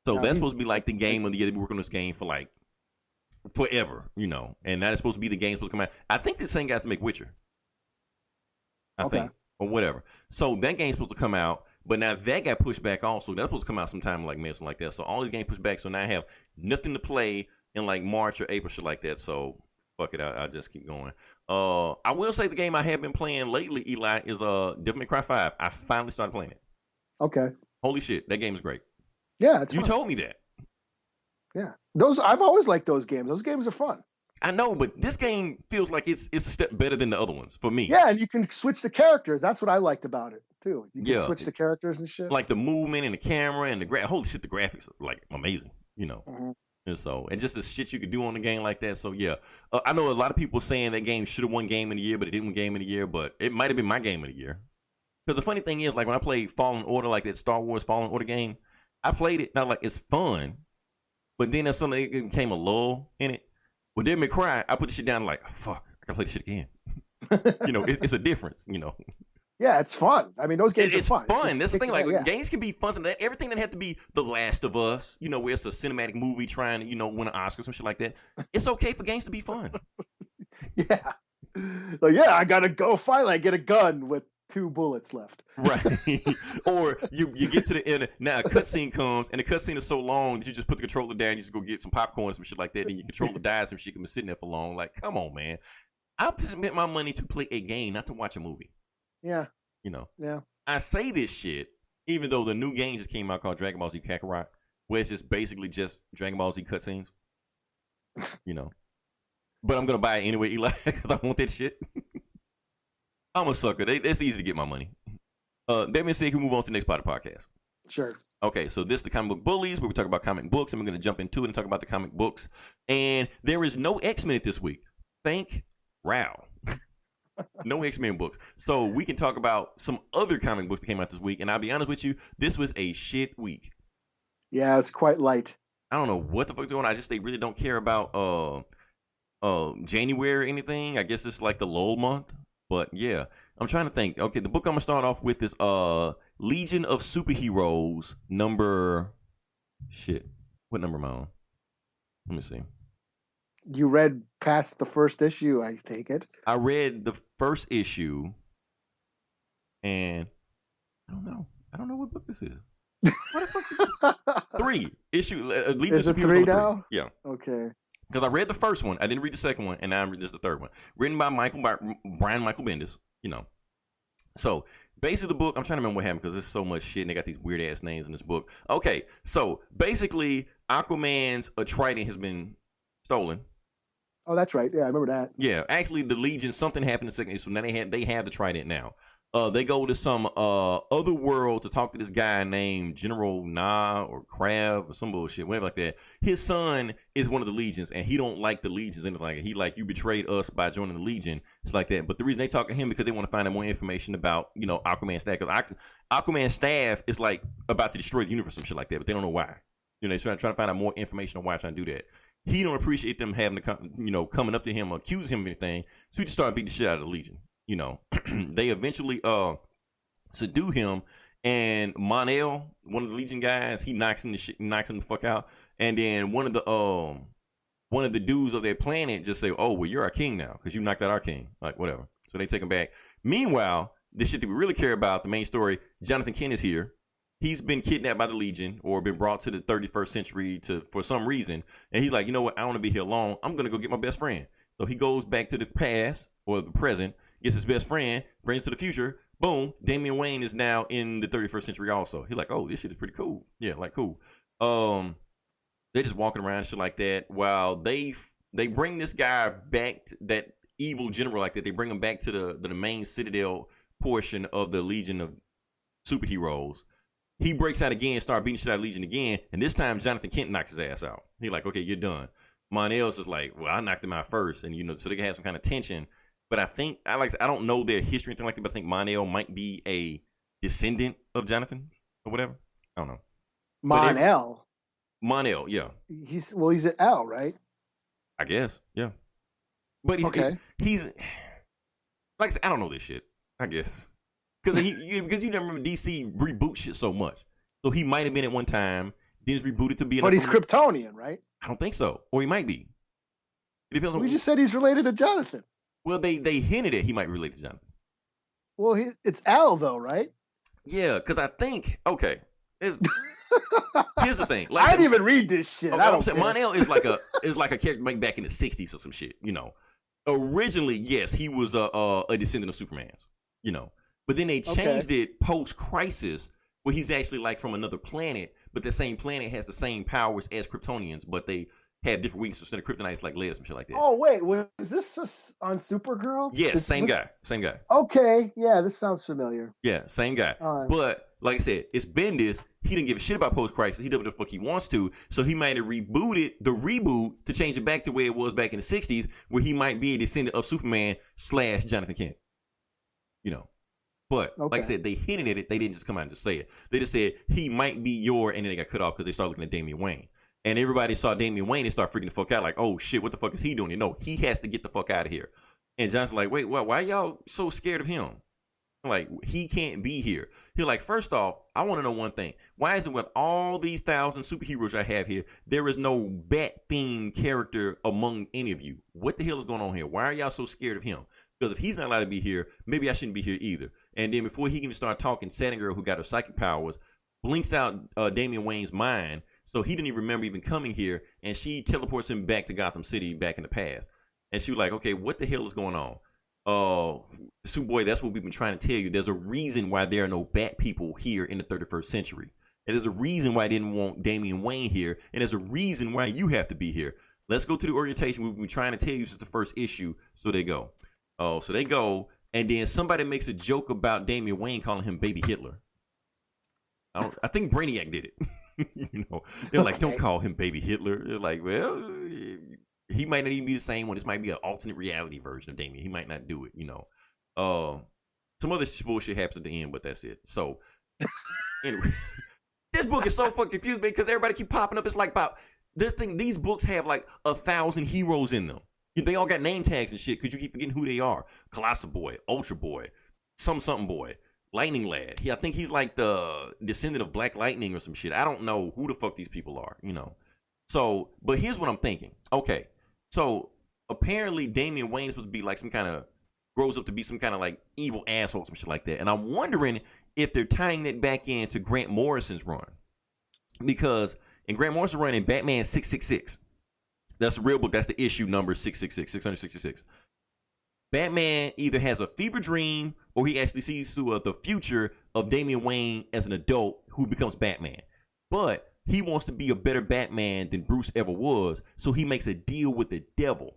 So that's supposed to be like the game of the year. They've been working on this game for like forever, you know. And that is supposed to be the game supposed to come out. I think the same guys to make Witcher. I think. Or whatever. So that game's supposed to come out. But now that got pushed back also. That's supposed to come out sometime like May or something like that. So all these games pushed back. So now I have nothing to play in like March or April, shit like that. So fuck it. I'll just keep going. I will say the game I have been playing lately, Eli, is Devil May Cry 5. I finally started playing it. Okay. Holy shit. That game is great. Yeah. You told me that. Yeah. I've always liked those games. Those games are fun. I know, but this game feels like it's a step better than the other ones for me. Yeah, and you can switch the characters. That's what I liked about it too. You can switch the characters and shit. Like the movement and the camera and the holy shit, the graphics are like amazing. You know, and just the shit you could do on the game like that. So yeah, I know a lot of people saying that game should have won Game of the Year, but it didn't win Game of the Year. But it might have been my Game of the Year. Because the funny thing is, like when I played Fallen Order, like that Star Wars Fallen Order game, I played it. Not like it's fun, but then there's something it became a lull in it. Well, Devil May Cry, I put the shit down like, fuck, I gotta play this shit again. You know, it's a difference, you know. Yeah, it's fun. I mean, those games are fun. It's fun. That's the thing. Like, games can be fun. Everything that have to be The Last of Us, you know, where it's a cinematic movie trying to, you know, win an Oscar or some shit like that. It's okay for games to be fun. Yeah. Like, yeah, I gotta go finally. I get a gun with 2 bullets left. Right. Or you get to the end. Now a cutscene comes, and the cutscene is so long that you just put the controller down, you just go get some popcorn, some shit like that, and your controller dies, some shit can be sitting there for long. Like, come on, man. I spent my money to play a game, not to watch a movie. Yeah. You know. Yeah. I say this shit, even though the new game just came out called Dragon Ball Z Kakarot, where it's just basically just Dragon Ball Z cutscenes. You know. But I'm gonna buy it anyway, Eli, because I want that shit. I'm a sucker. It's easy to get my money. That being said, we move on to the next part of the podcast. Sure. Okay, so this is the Comic Book Bullies, where we talk about comic books, and we're going to jump into it and talk about the comic books. And there is no X-Men this week. Thank Rao. No X-Men books. So we can talk about some other comic books that came out this week. And I'll be honest with you, this was a shit week. Yeah, it's quite light. I don't know what the fuck's going on. They really don't care about January or anything. I guess it's like the lull month. But yeah, I'm trying to think. Okay, the book I'm gonna start off with is Legion of Superheroes number. Shit, what number am I on? Let me see. You read past the first issue, I take it. I read the first issue, and I don't know what book this is. What the fuck? 3 issue. Legion is of it Superheroes 3 3. now? Yeah. Okay. Because I read the first one, I didn't read the second one, and now I'm reading the third one. Written by Brian Michael Bendis, you know. So basically, the book, I'm trying to remember what happened because there's so much shit, and they got these weird ass names in this book. Okay, so basically, Aquaman's trident has been stolen. Oh, that's right. Yeah, I remember that. Yeah, actually, the Legion, something happened in the second issue, so now they have the trident now. They go to some other world to talk to this guy named General Na or Crab or some bullshit, whatever like that. His son is one of the legions, and he don't like the legions. And like he like, you betrayed us by joining the legion. It's like that. But the reason they talk to him because they want to find out more information about, you know, Aquaman's staff. Because Aquaman's staff is like about to destroy the universe, some shit like that. But they don't know why. You know, they're trying to find out more information on why they're trying to do that. He don't appreciate them having to, you know, coming up to him or accuse him of anything. So he just started beating the shit out of the legion. You know, they eventually subdue him, and Mon-El, one of the Legion guys, he knocks him the fuck out. And then one of the dudes of their planet just say, "Oh, well, you're our king now because you knocked out our king." Like whatever. So they take him back. Meanwhile, the shit that we really care about, the main story, Jonathan Kent is here. He's been kidnapped by the Legion or been brought to the 31st century for some reason, and he's like, you know what? I want to be here alone. I'm gonna go get my best friend. So he goes back to the past or the present. Gets his best friend, brings to the future. Boom, Damian Wayne is now in the 31st century also. He's like, oh, this shit is pretty cool. Yeah, like cool. They're just walking around and shit like that while they bring this guy back, that evil general like that. They bring him back to the main Citadel portion of the Legion of superheroes. He breaks out again, start beating shit out of Legion again, and this time Jonathan Kent knocks his ass out. He's like, okay, you're done. Mon-El's is like, well, I knocked him out first, and you know, so they can have some kind of tension. But I think I don't know their history or anything like that, but I think Mon-El might be a descendant of Jonathan or whatever. I don't know. Mon-El. Mon-El, yeah. He's an L, right? I guess, yeah. But he's like I said, I don't know this shit. I guess because you never remember DC reboot shit so much, so he might have been at one time. Then he's rebooted to be. But he's Kryptonian, right? I don't think so, or he might be. It depends on. We just said he's related to Jonathan. Well, they hinted at he might relate to Jonathan. Well, it's Al though, right? Yeah, because I think here's the thing. Like I didn't even read this shit. Okay, I'm saying Mon-El is like a character made back in the '60s or some shit. You know, originally yes, he was a descendant of Superman's. You know, but then they changed it post Crisis, where he's actually like from another planet, but the same planet has the same powers as Kryptonians, but they have different weaknesses. Instead of kryptonites like lead, some shit like that. Oh wait, was this on Supergirl? Yes, same guy. Okay, yeah, this sounds familiar. Yeah, same guy. But like I said, it's Bendis. He didn't give a shit about post crisis. He did what the fuck he wants to. So he might have rebooted the reboot to change it back to where it was back in the '60s, where he might be a descendant of Superman / Jonathan Kent. You know. But like I said, they hinted at it. They didn't just come out and just say it. They just said he might be and then they got cut off because they started looking at Damian Wayne. And everybody saw Damian Wayne and start freaking the fuck out, like, oh shit, what the fuck is he doing? You know, he has to get the fuck out of here. And John's like, wait, what? Why y'all so scared of him? Like, he can't be here. He's like, first off, I want to know one thing. Why is it with all these 1,000 superheroes I have here, there is no bat-themed character among any of you? What the hell is going on here? Why are y'all so scared of him? Because if he's not allowed to be here, maybe I shouldn't be here either. And then before he can even start talking, Saturn Girl, who got her psychic powers, blinks out Damian Wayne's mind. So he didn't even remember even coming here, and she teleports him back to Gotham City back in the past. And she was like, okay, what the hell is going on? Superboy, that's what we've been trying to tell you. There's a reason why there are no bat people here in the 31st century. And there's a reason why I didn't want Damian Wayne here, and there's a reason why you have to be here. Let's go to the orientation we've been trying to tell you since the first issue. So they go. So they go, and then somebody makes a joke about Damian Wayne calling him Baby Hitler. I think Brainiac did it. You know, they're like, don't call him Baby Hitler. They're like, well, he might not even be the same one. This might be an alternate reality version of Damian. He might not do it, you know. Some other bullshit happens at the end, but that's it. So, anyway, this book is so fucking confusing because everybody keep popping up. It's like about this thing. These books have like 1,000 heroes in them. They all got name tags and shit because you keep forgetting who they are. Colossal Boy, Ultra Boy, something Boy. Lightning Lad. I think he's like the descendant of Black Lightning or some shit. I don't know who the fuck these people are, you know. So, but here's what I'm thinking. Okay, so apparently Damian Wayne's supposed to be like grows up to be some kind of like evil asshole, some shit like that. And I'm wondering if they're tying that back into Grant Morrison's run. Because in Grant Morrison's run in Batman 666, that's the real book, that's the issue number 666. Batman either has a fever dream or he actually sees through the future of Damian Wayne as an adult who becomes Batman. But he wants to be a better Batman than Bruce ever was, so he makes a deal with the devil.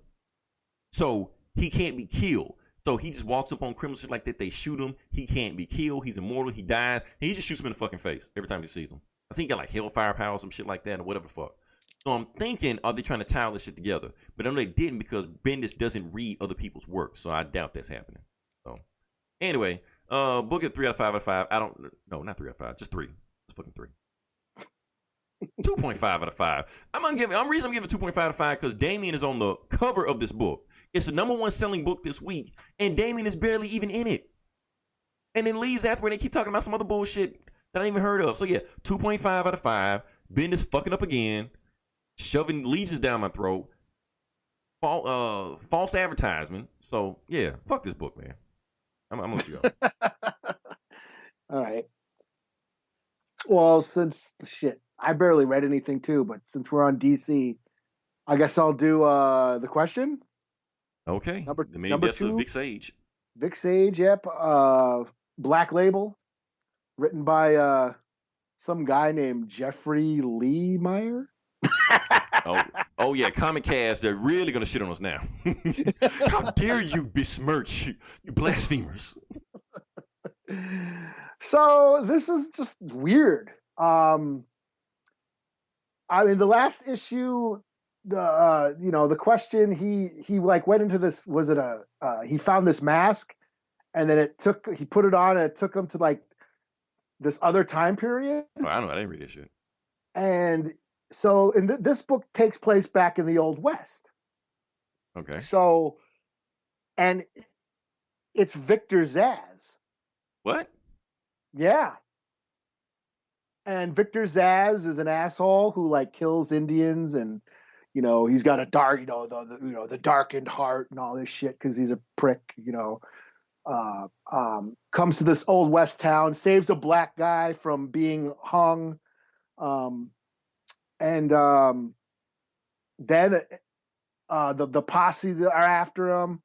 So he can't be killed. So he just walks up on criminals shit like that. They shoot him. He can't be killed. He's immortal. He dies. And he just shoots him in the fucking face every time he sees him. I think he got like hellfire power, some shit like that, or whatever the fuck. So I'm thinking, are they trying to tie all this shit together? But I know they didn't because Bendis doesn't read other people's work. So I doubt that's happening. So anyway, book it 3 out of 5 out of 5. I don't, no, not 3 out of 5, just 3. Just fucking 3. 2.5 out of 5. I'm giving 2.5 out of 5 because Damien is on the cover of this book. It's the #1 selling book this week, and Damien is barely even in it. And then leaves after and they keep talking about some other bullshit that I ain't even heard of. So yeah, 2.5 out of 5. Bendis fucking up again, shoving legions down my throat. False advertisement. So yeah, fuck this book, man. I'm gonna let you go. All right. Well, since I barely read anything too, but since we're on DC, I guess I'll do the question. Okay. Number 2, Vic Sage. Vic Sage, yep. Black Label, written by some guy named Jeffrey Lee Meyer. Oh yeah, Comic Cast, they're really gonna shit on us now. How dare you besmirch, you blasphemers. So this is just weird. I mean, the last issue, the question, he like went into this, was it he found this mask and then he put it on and it took him to like this other time period. Oh, I don't know, I didn't read this shit. And so this book takes place back in the Old West. Okay. So, and it's Victor Zsasz. What? Yeah. And Victor Zsasz is an asshole who like kills Indians, and he's got a dark, the darkened heart and all this shit because he's a prick. Comes to this Old West town, saves a black guy from being hung, and then the posse that are after him.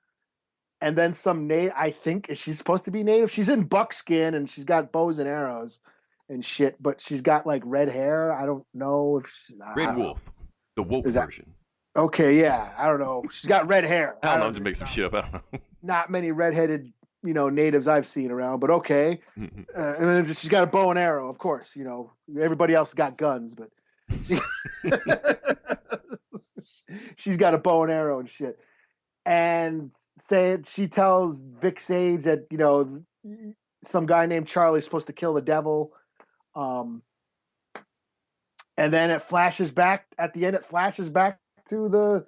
And then some native, I think, is she supposed to be native? She's in buckskin and she's got bows and arrows and shit, but she's got like red hair. I don't know if Red Wolf, the woke version. Okay, yeah, I don't know. She's got red hair. I don't know, to make some shit up. I don't know. Not many redheaded, natives I've seen around, but okay. And then she's got a bow and arrow, of course. Everybody else got guns, but she's got a bow and arrow and shit. And she tells Vic Sage that, some guy named Charlie's supposed to kill the devil. And then it flashes back at the end. It flashes back to the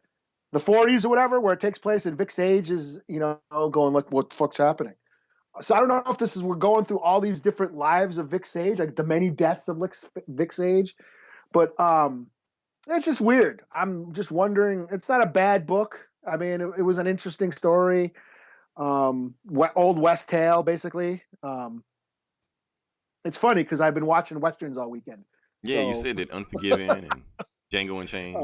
40s or whatever, where it takes place. And Vic Sage is, going like, what the fuck's happening? So I don't know if we're going through all these different lives of Vic Sage, like the many deaths of Vic Sage. But it's just weird. I'm just wondering. It's not a bad book. I mean, it was an interesting story. Old West tale, basically. It's funny because I've been watching Westerns all weekend. Yeah, you said it. Unforgiven and Django Unchained.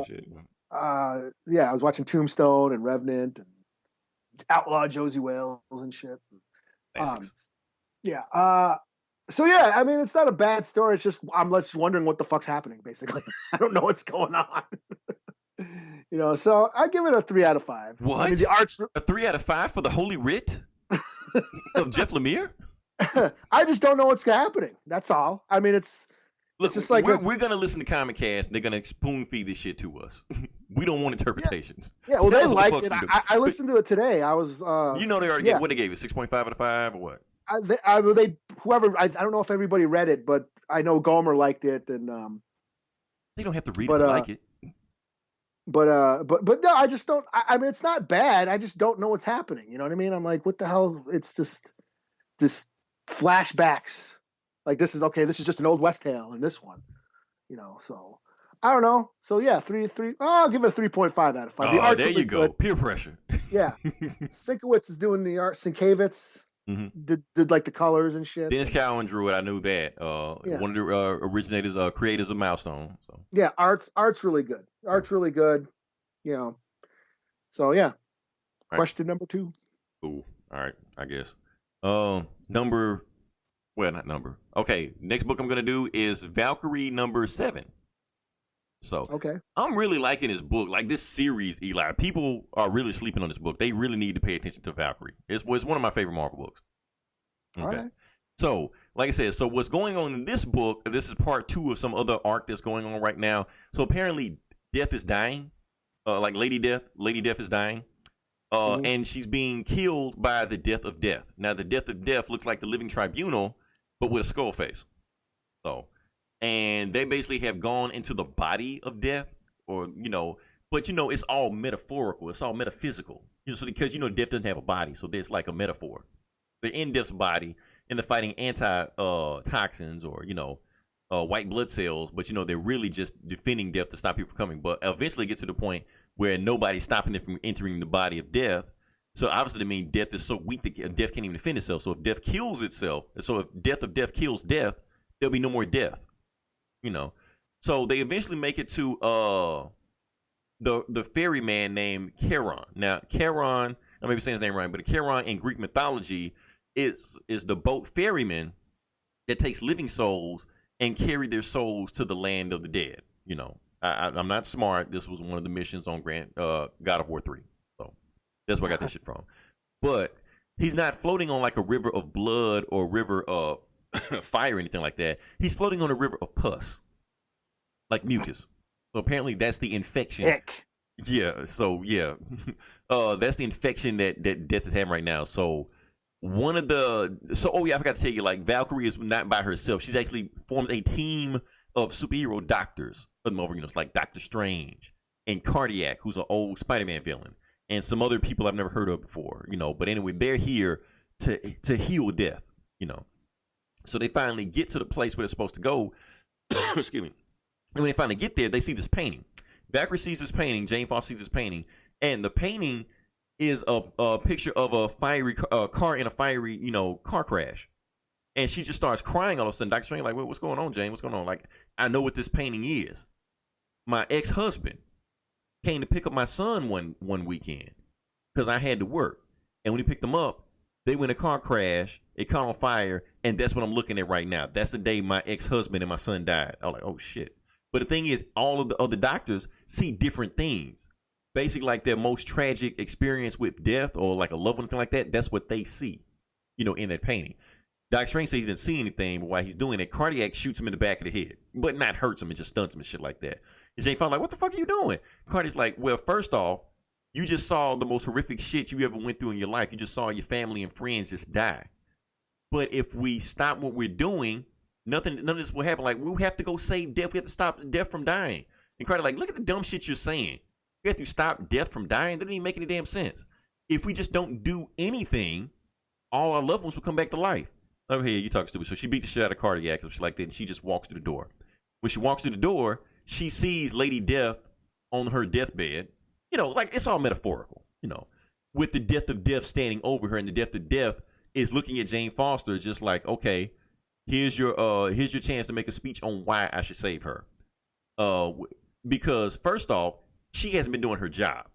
Yeah, I was watching Tombstone and Revenant and Outlaw Josie Wales and shit. Yeah. So yeah, I mean, it's not a bad story. It's just I'm just wondering what the fuck's happening. Basically, I don't know what's going on. So I give it a 3 out of 5. What? I mean, the art's a 3 out of 5 for the Holy Writ of Jeff Lemire? I just don't know what's happening. That's all. I mean, it's just like we're gonna listen to Comic Cast. And they're gonna spoon feed this shit to us. We don't want interpretations. Yeah, well, they liked it. I listened to it today. I was. They already gave what they gave it 6.5 out of 5 or what? I don't know if everybody read it, but I know Gomer liked it, and they don't have to read it to like it. But no, I just don't. I mean, it's not bad. I just don't know what's happening. You know what I mean? I'm like, what the hell? It's just flashbacks. Like this is just an Old West tale in this one. So I don't know. So yeah, 3. I'll give it a 3.5 out of 5. Oh, there you go. Good. Peer pressure. Yeah, Sienkiewicz is doing the art. Sienkiewicz did like the colors and shit. Dennis Cowan drew it. I knew that. One of the creators of Milestone. So yeah, art's really good. Art's really good. So yeah. Question number 2. Ooh, all right. I guess. Not number. Okay, next book I'm gonna do is Valkryie number 7. So Okay. I'm really liking this book, like this series, Eli. People are really sleeping on this book. They really need to pay attention to Valkryie. It's one of my favorite Marvel books. All right. So, like I said, so what's going on in this book, this is part 2 of some other arc that's going on right now. So apparently Death is dying. Like Lady Death is dying. And she's being killed by the Death of Death. Now, the Death of Death looks like the Living Tribunal, but with a skull face. So, and they basically have gone into the body of Death, or, but, it's all metaphorical. It's all metaphysical. So because, Death doesn't have a body, so there's like a metaphor. They're in Death's body, and they're fighting anti-toxins or, white blood cells, but, they're really just defending Death to stop people from coming. But eventually get to the point where nobody's stopping them from entering the body of Death. So obviously, I mean, Death is so weak that Death can't even defend itself. So if Death kills itself, so if Death of Death kills Death, there'll be no more Death. So they eventually make it to the ferryman named Charon. Now, Charon, I may be saying his name right, but Charon in Greek mythology is the boat ferryman that takes living souls and carry their souls to the land of the dead. I'm not smart. This was one of the missions on God of War 3. So that's where I got that shit from. But he's not floating on like a river of blood or river of fire or anything like that. He's floating on a river of pus, like mucus. So apparently that's the infection. Ick. Yeah. So yeah, that's the infection that Death is having right now. So I forgot to tell you, like Valkryie is not by herself. She's actually formed a team of superhero doctors. It's like Doctor Strange and Cardiac, who's an old Spider-Man villain, and some other people I've never heard of before. But anyway, they're here to heal Death. So they finally get to the place where they're supposed to go. Excuse me. And when they finally get there, they see this painting. Valkryie sees this painting. Jane Foster sees this painting, and the painting is a picture of a fiery car in a fiery, car crash. And she just starts crying all of a sudden. Dr. Strange like, what's going on, Jane? What's going on? Like, I know what this painting is. My ex-husband came to pick up my son one weekend because I had to work. And when he picked them up, they went in a car crash. It caught on fire. And that's what I'm looking at right now. That's the day my ex-husband and my son died. I was like, oh, shit. But the thing is, all of the other doctors see different things. Basically, like their most tragic experience with death or like a loved one, thing like that, that's what they see, in that painting. Dr. Strange says he didn't see anything, but while he's doing it, Cardiac shoots him in the back of the head. But not hurts him, it just stuns him and shit like that. And Jane Foster's like, what the fuck are you doing? Cardiac's like, well, first off, you just saw the most horrific shit you ever went through in your life. You just saw your family and friends just die. But if we stop what we're doing, none of this will happen. Like, we have to go save Death. We have to stop Death from dying. And Cardiac's like, look at the dumb shit you're saying. You have to stop Death from dying? That doesn't even make any damn sense. If we just don't do anything, all our loved ones will come back to life. Over here, you talk stupid. So she beat the shit out of Cardiac or shit like that, and she just walks through the door. When she walks through the door, she sees Lady Death on her deathbed. Like it's all metaphorical, with the Death of Death standing over her, and the Death of Death is looking at Jane Foster just like, okay, here's your chance to make a speech on why I should save her. Because first off, she hasn't been doing her job.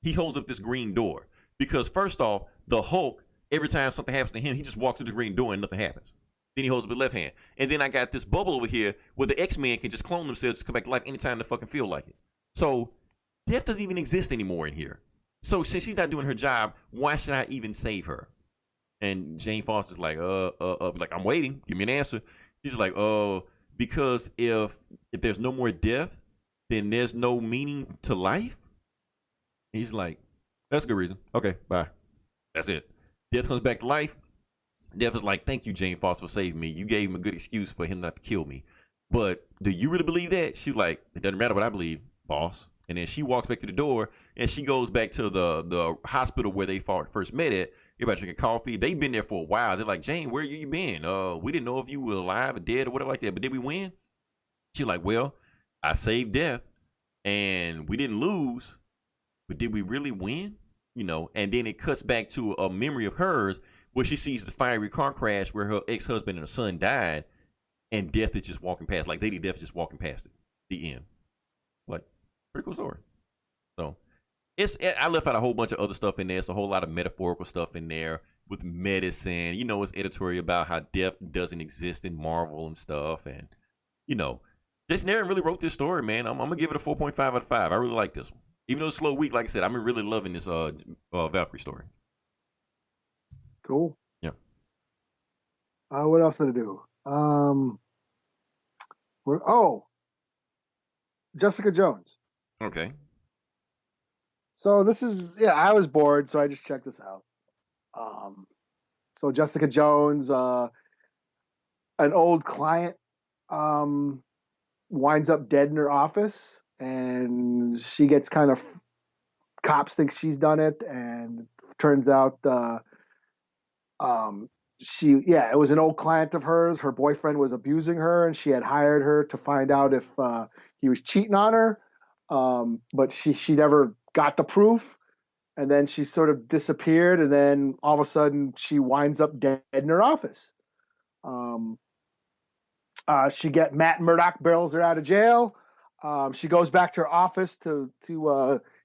He holds up this green door because first off, the Hulk, every time something happens to him, he just walks through the green door and nothing happens. Then he holds up his left hand. And then I got this bubble over here where the X-Men can just clone themselves to come back to life anytime they fucking feel like it. So Death doesn't even exist anymore in here. So since she's not doing her job, why should I even save her? And Jane Foster's like, like, I'm waiting. Give me an answer. She's like, because if there's no more death, then there's no meaning to life. He's like, that's a good reason. Okay, bye. That's it. Death comes back to life. Death is like, thank you, Jane Foster, for saving me. You gave him a good excuse for him not to kill me. But do you really believe that? She's like, it doesn't matter what I believe, boss. And then she walks back to the door, and she goes back to the hospital where they first met at. Everybody drinking coffee. They've been there for a while. They're like, Jane, where you been? We didn't know if you were alive or dead or whatever like that. But did we win? She's like, well, I saved Death, and we didn't lose. But did we really win? And then it cuts back to a memory of hers where she sees the fiery car crash where her ex-husband and her son died, and Death is just walking past. Like, Lady Death is just walking past it. The end. Like, pretty cool story. So, I left out a whole bunch of other stuff in there. It's a whole lot of metaphorical stuff in there with medicine. It's editorial about how death doesn't exist in Marvel and stuff. And, Jason Aaron really wrote this story, man. I'm gonna give it a 4.5 out of 5. I really like this one. Even though it's a slow week, like I said, I'm really loving this Valkryie story. Cool. Yeah. What else did I do? Jessica Jones. Okay. So this is I was bored, so I just checked this out. So Jessica Jones, an old client, winds up dead in her office, and she gets kind of cops think she's done it, and turns out it was an old client of hers. Her boyfriend was abusing her, and she had hired her to find out if he was cheating on her, but she never got the proof, and then she sort of disappeared, and then all of a sudden she winds up dead in her office. Matt Murdock bails her out of jail. She goes back to her office to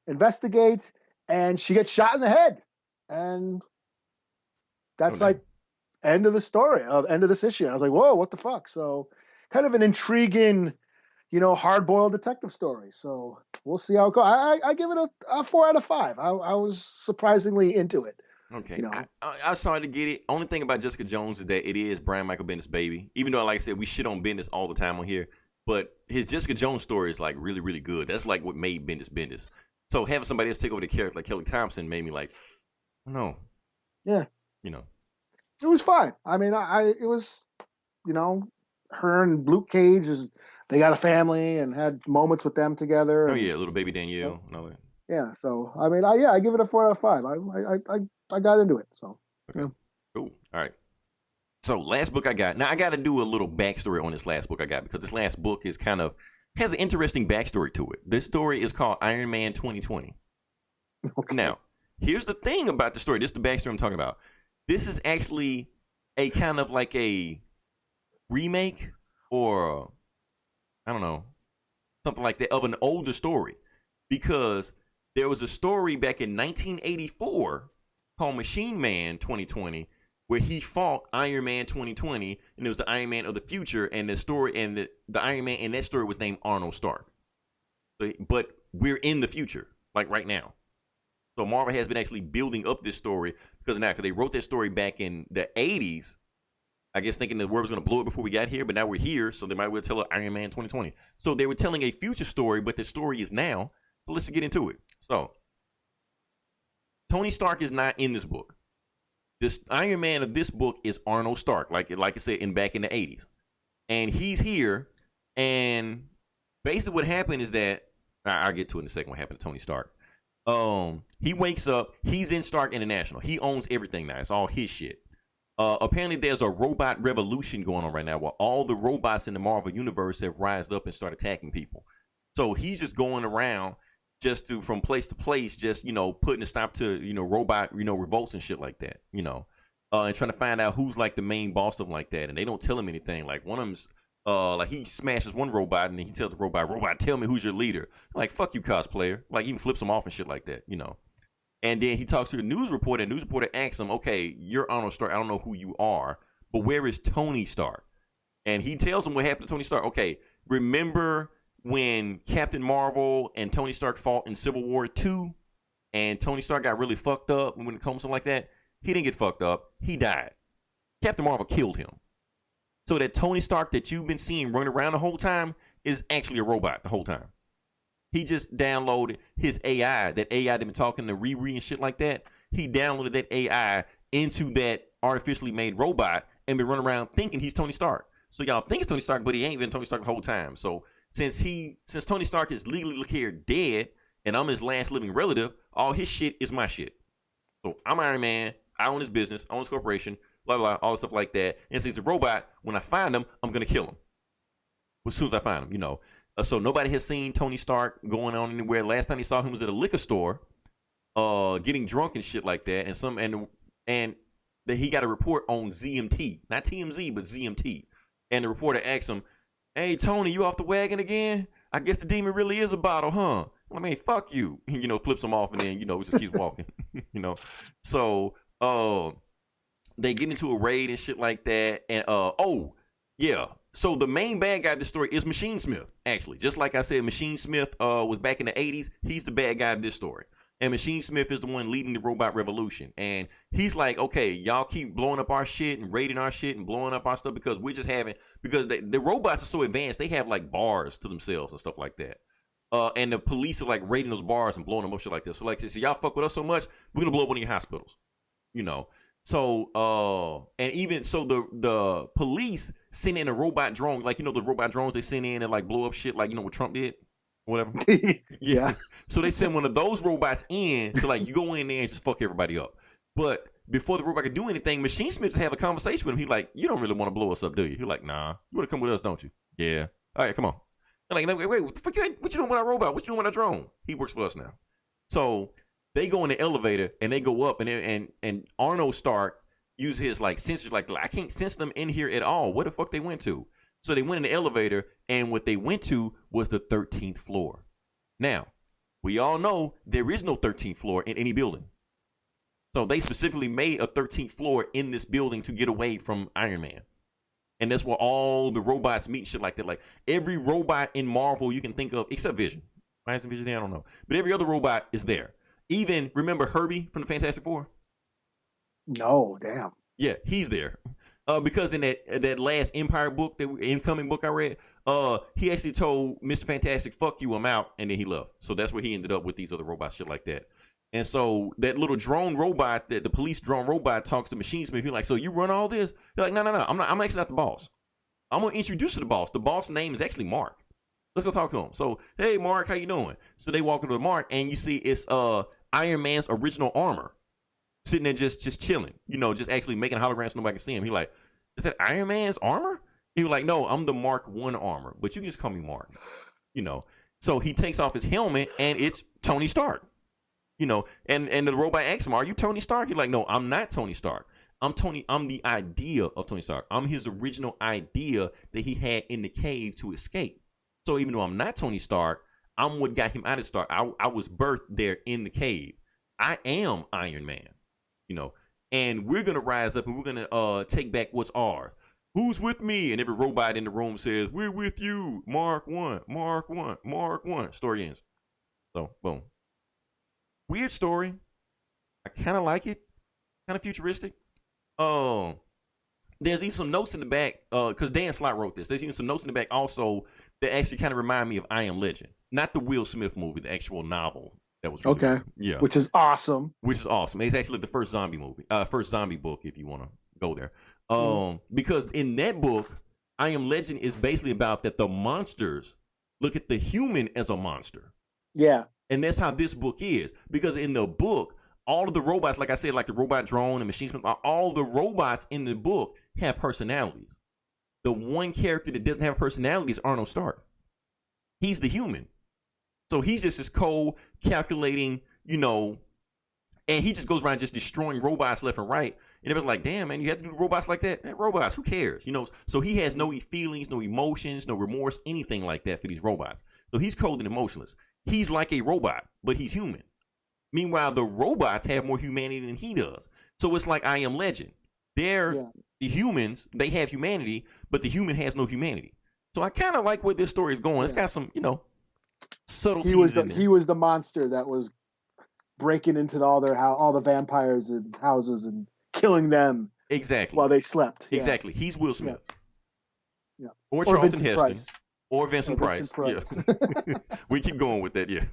investigate, and she gets shot in the head, and that's like end of the story, end of this issue. I was like, whoa, what the fuck? So kind of an intriguing, hard-boiled detective story. So we'll see how it goes. I give it a 4 out of 5. I was surprisingly into it. Okay. I started to get it. Only thing about Jessica Jones is that it is Brian Michael Bendis' baby. Even though, like I said, we shit on Bendis all the time on here, but his Jessica Jones story is like really, really good. That's like what made Bendis. So having somebody else take over the character like Kelly Thompson made me like, no. Yeah. It was fine. I mean, it was, her and Luke Cage they got a family and had moments with them together. Oh yeah, little baby Danielle and all that. Yeah, so I mean, I give it a 4 out of 5. I got into it. So okay, cool. All right. So last book I got. Now I got to do a little backstory on this last book I got because this last book is has an interesting backstory to it. This story is called Iron Man 2020. Okay. Now here's the thing about the story. This is the backstory I'm talking about. This is actually a kind of like a remake or I don't know, something like that of an older story, because there was a story back in 1984 called Machine Man 2020 where he fought Iron Man 2020, and it was the Iron Man of the future, and the story and the Iron Man in that story was named Arnold Stark. But we're in the future, like right now. So Marvel has been actually building up this story because they wrote that story back in the 80s, I guess thinking the world was going to blow it before we got here, but now we're here, so they might well tell Iron Man 2020. So they were telling a future story, but the story is now. So let's get into it. So Tony Stark is not in this book. This Iron Man of this book is Arnold Stark, like I said, back in the 80s. And he's here, and basically what happened is that, I'll get to it in a second what happened to Tony Stark. He wakes up, he's in Stark International. He owns everything now. It's all his shit. Apparently there's a robot revolution going on right now where all the robots in the Marvel universe have rised up and start attacking people. So he's just going around from place to place, just, putting a stop to, robot, revolts and shit like that, and trying to find out who's like the main boss of them like that. And they don't tell him anything. Like one of them's, like he smashes one robot and then he tells the robot, tell me who's your leader. Like, fuck you, cosplayer. Like, even flips him off and shit like that, And then he talks to the news reporter, and the news reporter asks him, okay, you're Arnold Stark. I don't know who you are, but where is Tony Stark? And he tells him what happened to Tony Stark. Okay, remember when Captain Marvel and Tony Stark fought in Civil War II, and Tony Stark got really fucked up when it comes to something like that? He didn't get fucked up. He died. Captain Marvel killed him. So that Tony Stark that you've been seeing running around the whole time is actually a robot the whole time. He just downloaded his AI, that AI that been talking to Riri and shit like that. He downloaded that AI into that artificially made robot and been running around thinking he's Tony Stark. So y'all think it's Tony Stark, but he ain't been Tony Stark the whole time. So since Tony Stark is legally here dead and I'm his last living relative, all his shit is my shit. So I'm Iron Man. I own his business. I own his corporation. Blah, blah, all stuff like that. And since he's a robot, when I find him, I'm going to kill him. As soon as I find him, So nobody has seen Tony Stark going on anywhere. Last time he saw him was at a liquor store, getting drunk and shit like that. And that he got a report on ZMT, not TMZ, but ZMT. And the reporter asked him, "Hey Tony, you off the wagon again? I guess the demon really is a bottle, huh?" I mean, fuck you. Flips him off and then just keeps walking. So they get into a raid and shit like that. And So the main bad guy of this story is Machine Smith, actually. Just like I said, Machine Smith was back in the 80s. He's the bad guy of this story. And Machine Smith is the one leading the robot revolution. And he's like, okay, y'all keep blowing up our shit and raiding our shit and blowing up our stuff because we're just having, because the robots are so advanced, they have like bars to themselves and stuff like that. And the police are like raiding those bars and blowing them up, shit like this. So like, y'all fuck with us so much, we're gonna blow up one of your hospitals, you know. So and even so, the police send in a robot drone, like, you know, the robot drones they send in and like blow up shit, like, you know, what Trump did, whatever. Yeah. So they send one of those robots in to like, you go in there and just fuck everybody up. But before the robot could do anything, Machine Smith have a conversation with him. He's like, you don't really want to blow us up, do you? He's like, nah, you want to come with us, don't you? Yeah. All right, come on. I'm like, wait, what the fuck? What you doing with our robot? What you doing with our drone? He works for us now. So they go in the elevator and they go up, and Arnold Stark uses his like sensor, like I can't sense them in here at all. What the fuck they went to? So they went in the elevator, and what they went to was the 13th floor. Now, we all know there is no 13th floor in any building. So they specifically made a 13th floor in this building to get away from Iron Man. And that's where all the robots meet, shit like that. Like every robot in Marvel you can think of, except Vision. Why isn't Vision there? I don't know. But every other robot is there. Even, remember Herbie from the Fantastic Four? No, damn. Yeah, he's there. Because in that last Empire book, that incoming book I read, he actually told Mr. Fantastic, fuck you, I'm out, and then he left. So that's where he ended up with these other robots, shit like that. And so that little drone robot, that the police drone robot, talks to Machine Smith. He's like, so you run all this? They're like, no, I'm actually not the boss. I'm gonna introduce you to the boss. The boss name is actually Mark. Let's go talk to him. So, hey Mark, how you doing? So they walk into the Mark, and you see it's Iron Man's original armor sitting there just chilling, you know, just actually making holograms so nobody can see him. He like, is that Iron Man's armor? He was like, no, I'm the Mark 1 armor, but you can just call me Mark, you know. So he takes off his helmet, and it's Tony Stark. You know, and the robot asks him, are you Tony Stark? He's like, no, I'm not Tony Stark. I'm the idea of Tony Stark. I'm his original idea that he had in the cave to escape. So even though I'm not Tony Stark, I'm what got him out of Stark. I was birthed there in the cave. I am Iron Man, you know, and we're going to rise up and we're going to take back what's ours. Who's with me? And every robot in the room says, we're with you. Mark 1, Mark 1, Mark 1. Story ends. So, boom. Weird story. I kind of like it. Kind of futuristic. There's even some notes in the back, because Dan Slott wrote this. There's even some notes in the back also that actually kind of remind me of I Am Legend. Not the Will Smith movie, the actual novel that was really okay. Yeah. Which is awesome. It's actually the first zombie movie, first zombie book, if you want to go there. Because in that book, I Am Legend is basically about that the monsters look at the human as a monster. Yeah. And that's how this book is. Because in the book, all of the robots, like I said, like the robot drone and Machine Smith, all the robots in the book have personalities. The one character that doesn't have personality is Arnold Stark. He's the human. So he's just this cold, calculating, you know, and he just goes around just destroying robots left and right. And everybody's like, damn, man, you have to do robots like that? Man, robots, who cares? You know, so he has no feelings, no emotions, no remorse, anything like that for these robots. So he's cold and emotionless. He's like a robot, but he's human. Meanwhile, the robots have more humanity than he does. So it's like I Am Legend. The humans, they have humanity, but the human has no humanity. So I kind of like where this story is going. It's got some, you know, subtleties in there. He was the monster that was breaking into all the vampires and houses and killing them. Exactly. While they slept. Exactly. He's Will Smith. Yeah. Or Charlton Vincent Heston. Price. Or Vincent Price. Yeah. We keep going with that, yeah.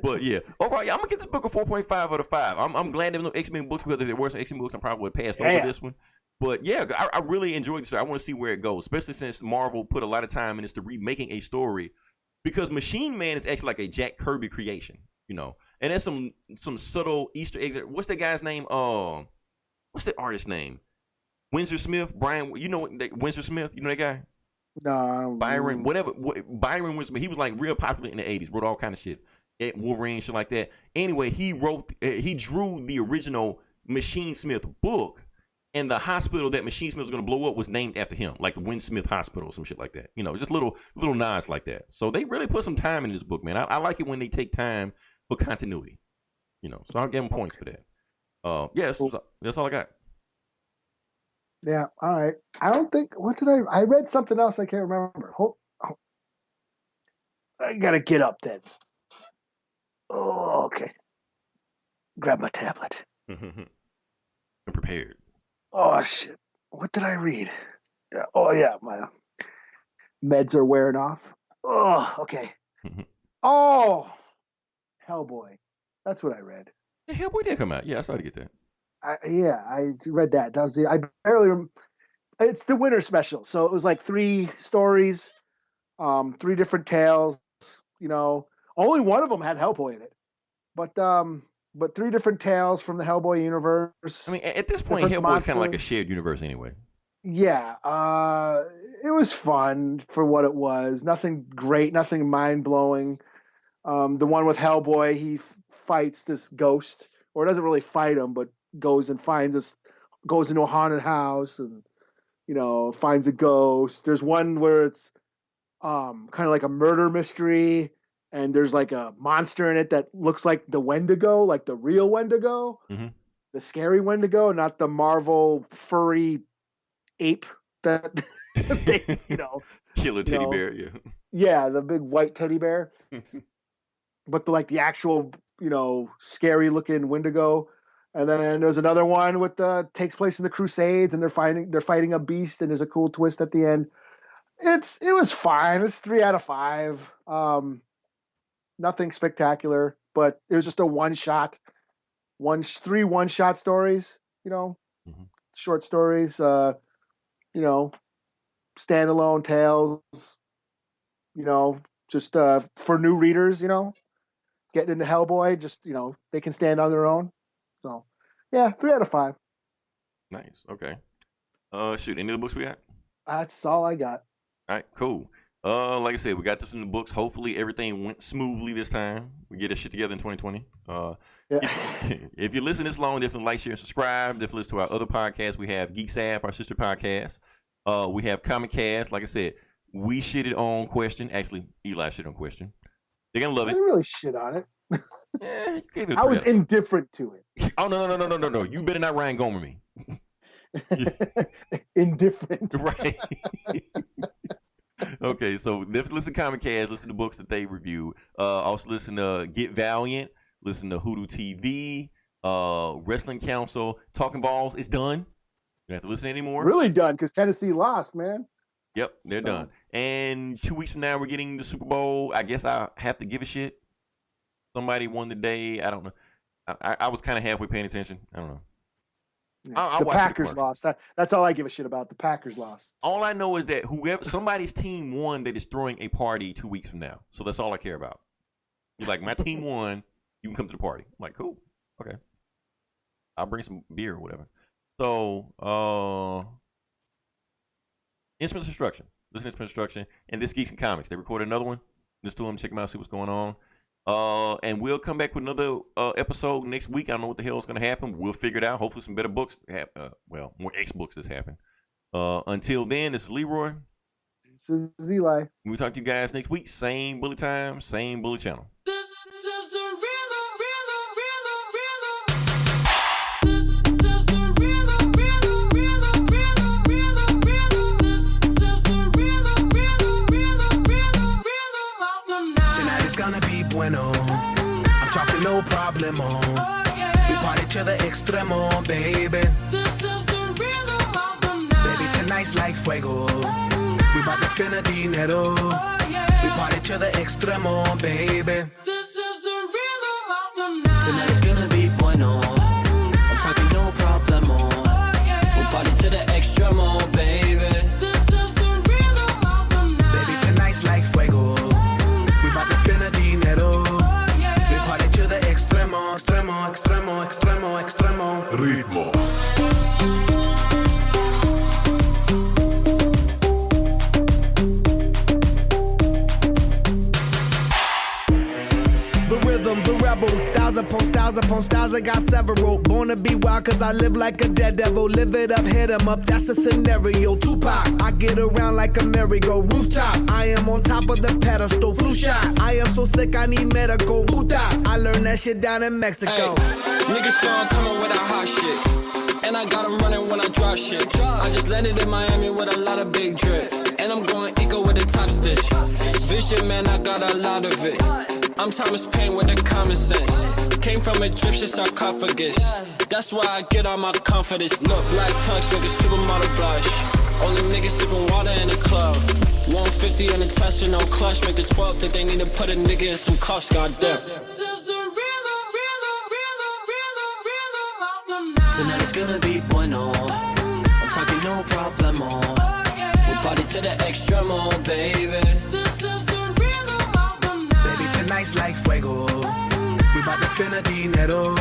But yeah. All right, I'm gonna get this book a 4.5 out of 5. I'm glad there were no X-Men books, because if there were some X-Men books, I probably would have passed over this one. But yeah, I really enjoyed this. I want to see where it goes, especially since Marvel put a lot of time into remaking a story, because Machine Man is actually like a Jack Kirby creation, you know. And there's some subtle Easter eggs. What's that guy's name? What's that artist's name? Windsor Smith, Brian. You know Windsor Smith? You know that guy? No, Byron, whatever. Byron was. He was like real popular in the 80s. Wrote all kind of shit, Wolverine, shit like that. Anyway, he drew the original Machine Smith book, and the hospital that Machine Smith was going to blow up was named after him, like the Win Smith Hospital, some shit like that. You know, just little nods like that. So they really put some time in this book, man. I like it when they take time for continuity. You know, so I'll give them points for that. Yes, that's all I got. Yeah, all right. I don't think. What did I read something else. I can't remember. I gotta get up then. Oh, okay. Grab my tablet. I'm prepared. Oh shit! What did I read? Yeah. Oh yeah, my meds are wearing off. Oh, okay. Oh, Hellboy. That's what I read. Yeah, Hellboy did come out. Yeah, I started to get that. I read that. That was I barely. It's the winter special, so it was like 3 stories, 3 different tales. You know, only one of them had Hellboy in it, but 3 different tales from the Hellboy universe. I mean, at this point, Hellboy's kind of like a shared universe anyway. Yeah, it was fun for what it was. Nothing great, nothing mind blowing. The one with Hellboy, he fights this ghost, or doesn't really fight him, but goes and goes into a haunted house and, you know, finds a ghost. There's one where it's kind of like a murder mystery, and there's like a monster in it that looks like the Wendigo, like the real Wendigo, the scary Wendigo, not the Marvel furry ape that they, you know, killer teddy bear. Yeah, the big white teddy bear. But the actual, you know, scary looking Wendigo. And then there's another one with takes place in the Crusades, and they're fighting a beast, and there's a cool twist at the end. It was fine. It's 3 out of 5. Nothing spectacular, but it was just a 1-shot, 3 1-shot stories. You know, short stories. You know, standalone tales. You know, just for new readers. You know, getting into Hellboy, just, you know, they can stand on their own. So, yeah, 3 out of 5. Nice. Okay. Shoot, any other books we got? That's all I got. All right, cool. Like I said, we got this in the books. Hopefully, everything went smoothly this time. We get this shit together in 2020. If you listen this long, definitely like, share, and subscribe. Definitely listen to our other podcasts. We have Geek Saf, our sister podcast. We have Comic Cast. Like I said, we shitted on Question. Actually, Eli shit on Question. They're gonna love it. I didn't really shit on it. Yeah, I was indifferent to it. Oh no! You better not Ryan Gomer me. Indifferent. Right. Okay, so definitely listen to Comic Cast, listen to books that they review. Also listen to Get Valiant, listen to Hoodoo TV, Wrestling Council, Talking Balls. It's done. You don't have to listen anymore. Really done, because Tennessee lost, man. Yep, they're done. And 2 weeks from now, we're getting the Super Bowl. I guess I have to give a shit. Somebody won the day. I don't know. I was kind of halfway paying attention. I don't know. Yeah. The Packers lost. That's all I give a shit about. The Packers lost. All I know is that somebody's team won that is throwing a party 2 weeks from now. So that's all I care about. You're like, my team won. You can come to the party. I'm like, cool. Okay. I'll bring some beer or whatever. So, Instruments Instruction. Listen to Instruments Instruction. And this Geeks and Comics. They recorded another one. Listen to them. Check them out. See what's going on. And we'll come back with another episode next week. I don't know what the hell is going to happen. We'll figure it out. Hopefully some better books. More X books that's happen. Until then, this is Leroy. This is Eli. We'll talk to you guys next week. Same bully time, same bully channel. Bueno, I'm talking no problemo. We party to the extremo, baby. This is the rhythm of the night. Baby, tonight's like fuego. We bout to spend a dinero. We party to the extremo, baby. This is the rhythm of the night. Tonight's gonna be bueno. I'm talking no problemo. We party to the extremo, baby. This is the rhythm of the night. Baby, tonight's like fuego. We bout to spend a dinero. We party to the extremo, extremo, extremo, extremo, extremo. Ritmo. The rhythm, the rebel, styles upon styles upon styles. I got several. Born to be wild, cause I live like a dead devil. Live it up, hit 'em up, that's a scenario. Tupac, I get around like a merry-go. Rooftop, I am on top of the pedestal. Flu shot, I am so sick, I need medical. Puta, I learned that shit down in Mexico. Ay, niggas start coming with our hot shit. man, I got 'em running when I drop shit. I just landed in Miami with a lot of big drip. And I'm going eco with a top stitch. Vision, man, I got a lot of it. I'm Thomas Paine with the common sense. Came from Egyptian sarcophagus. That's why I get all my confidence. Look, black tux with a supermodel blush. Only niggas sipping water in the club. 150 in the Tesla, no clutch. Make the 12 think they need to put a nigga in some cuffs, goddamn. Tonight is gonna be bueno. I'm talking no problemo. We'll party to the extremo, baby. This is the rhythm of the night. Baby, tonight's like fuego. We bout to spend a dinero.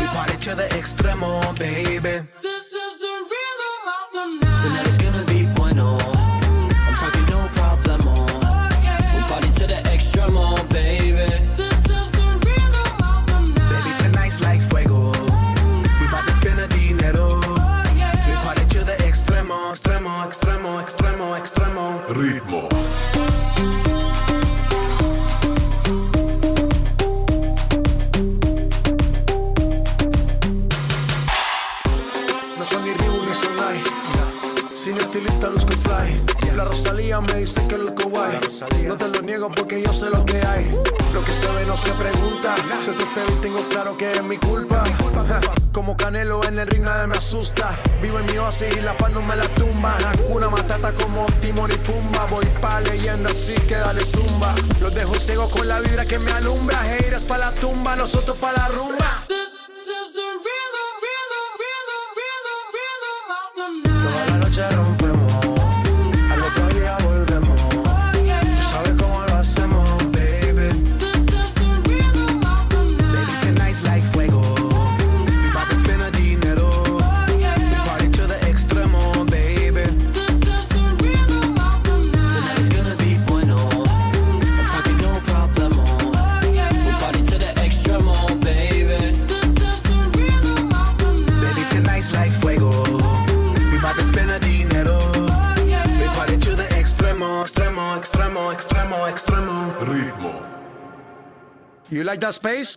We party to the extremo, baby. This is the rhythm of the night. Tonight is gonna be bueno. I'm talking no problemo. We'll party to the extremo, baby. This is the rhythm of the night. Baby, tonight's like fuego. We bout to spend a dinero. We party to the extremo, extremo, extremo, extremo, extremo. Ritmo. No son ni Reebok ni Sonai. Sin estilista luzco fly. La Rosalía me dice que es lo que guay. No te lo niego porque yo sé lo que hay. Lo que se ve no se pregunta. Si te espero y tengo claro que es mi culpa. Como Canelo en el ring nadie me asusta. Vivo en mi oasis y la paz no me la tumba. Hakuna Matata como Timon y Pumba. Voy pa' leyenda así que dale zumba. Los dejo ciego con la vibra que me alumbra. Heiras pa' la tumba, nosotros pa' la rumba. Toda la noche rompemos, al otro día volvemos. Tú sabes cómo lo hacemos, baby. Baby, tonight's like fuego. We bout to spend a dinero. We party to the extremo, baby. Tonight is gonna be bueno. I'm talking no problemo. We'll party to the extremo, baby. Baby, tonight's like fuego. We bout to spend a dinero. We party to the extremo, extremo, extremo, extremo, extremo. Ritmo. You like that space?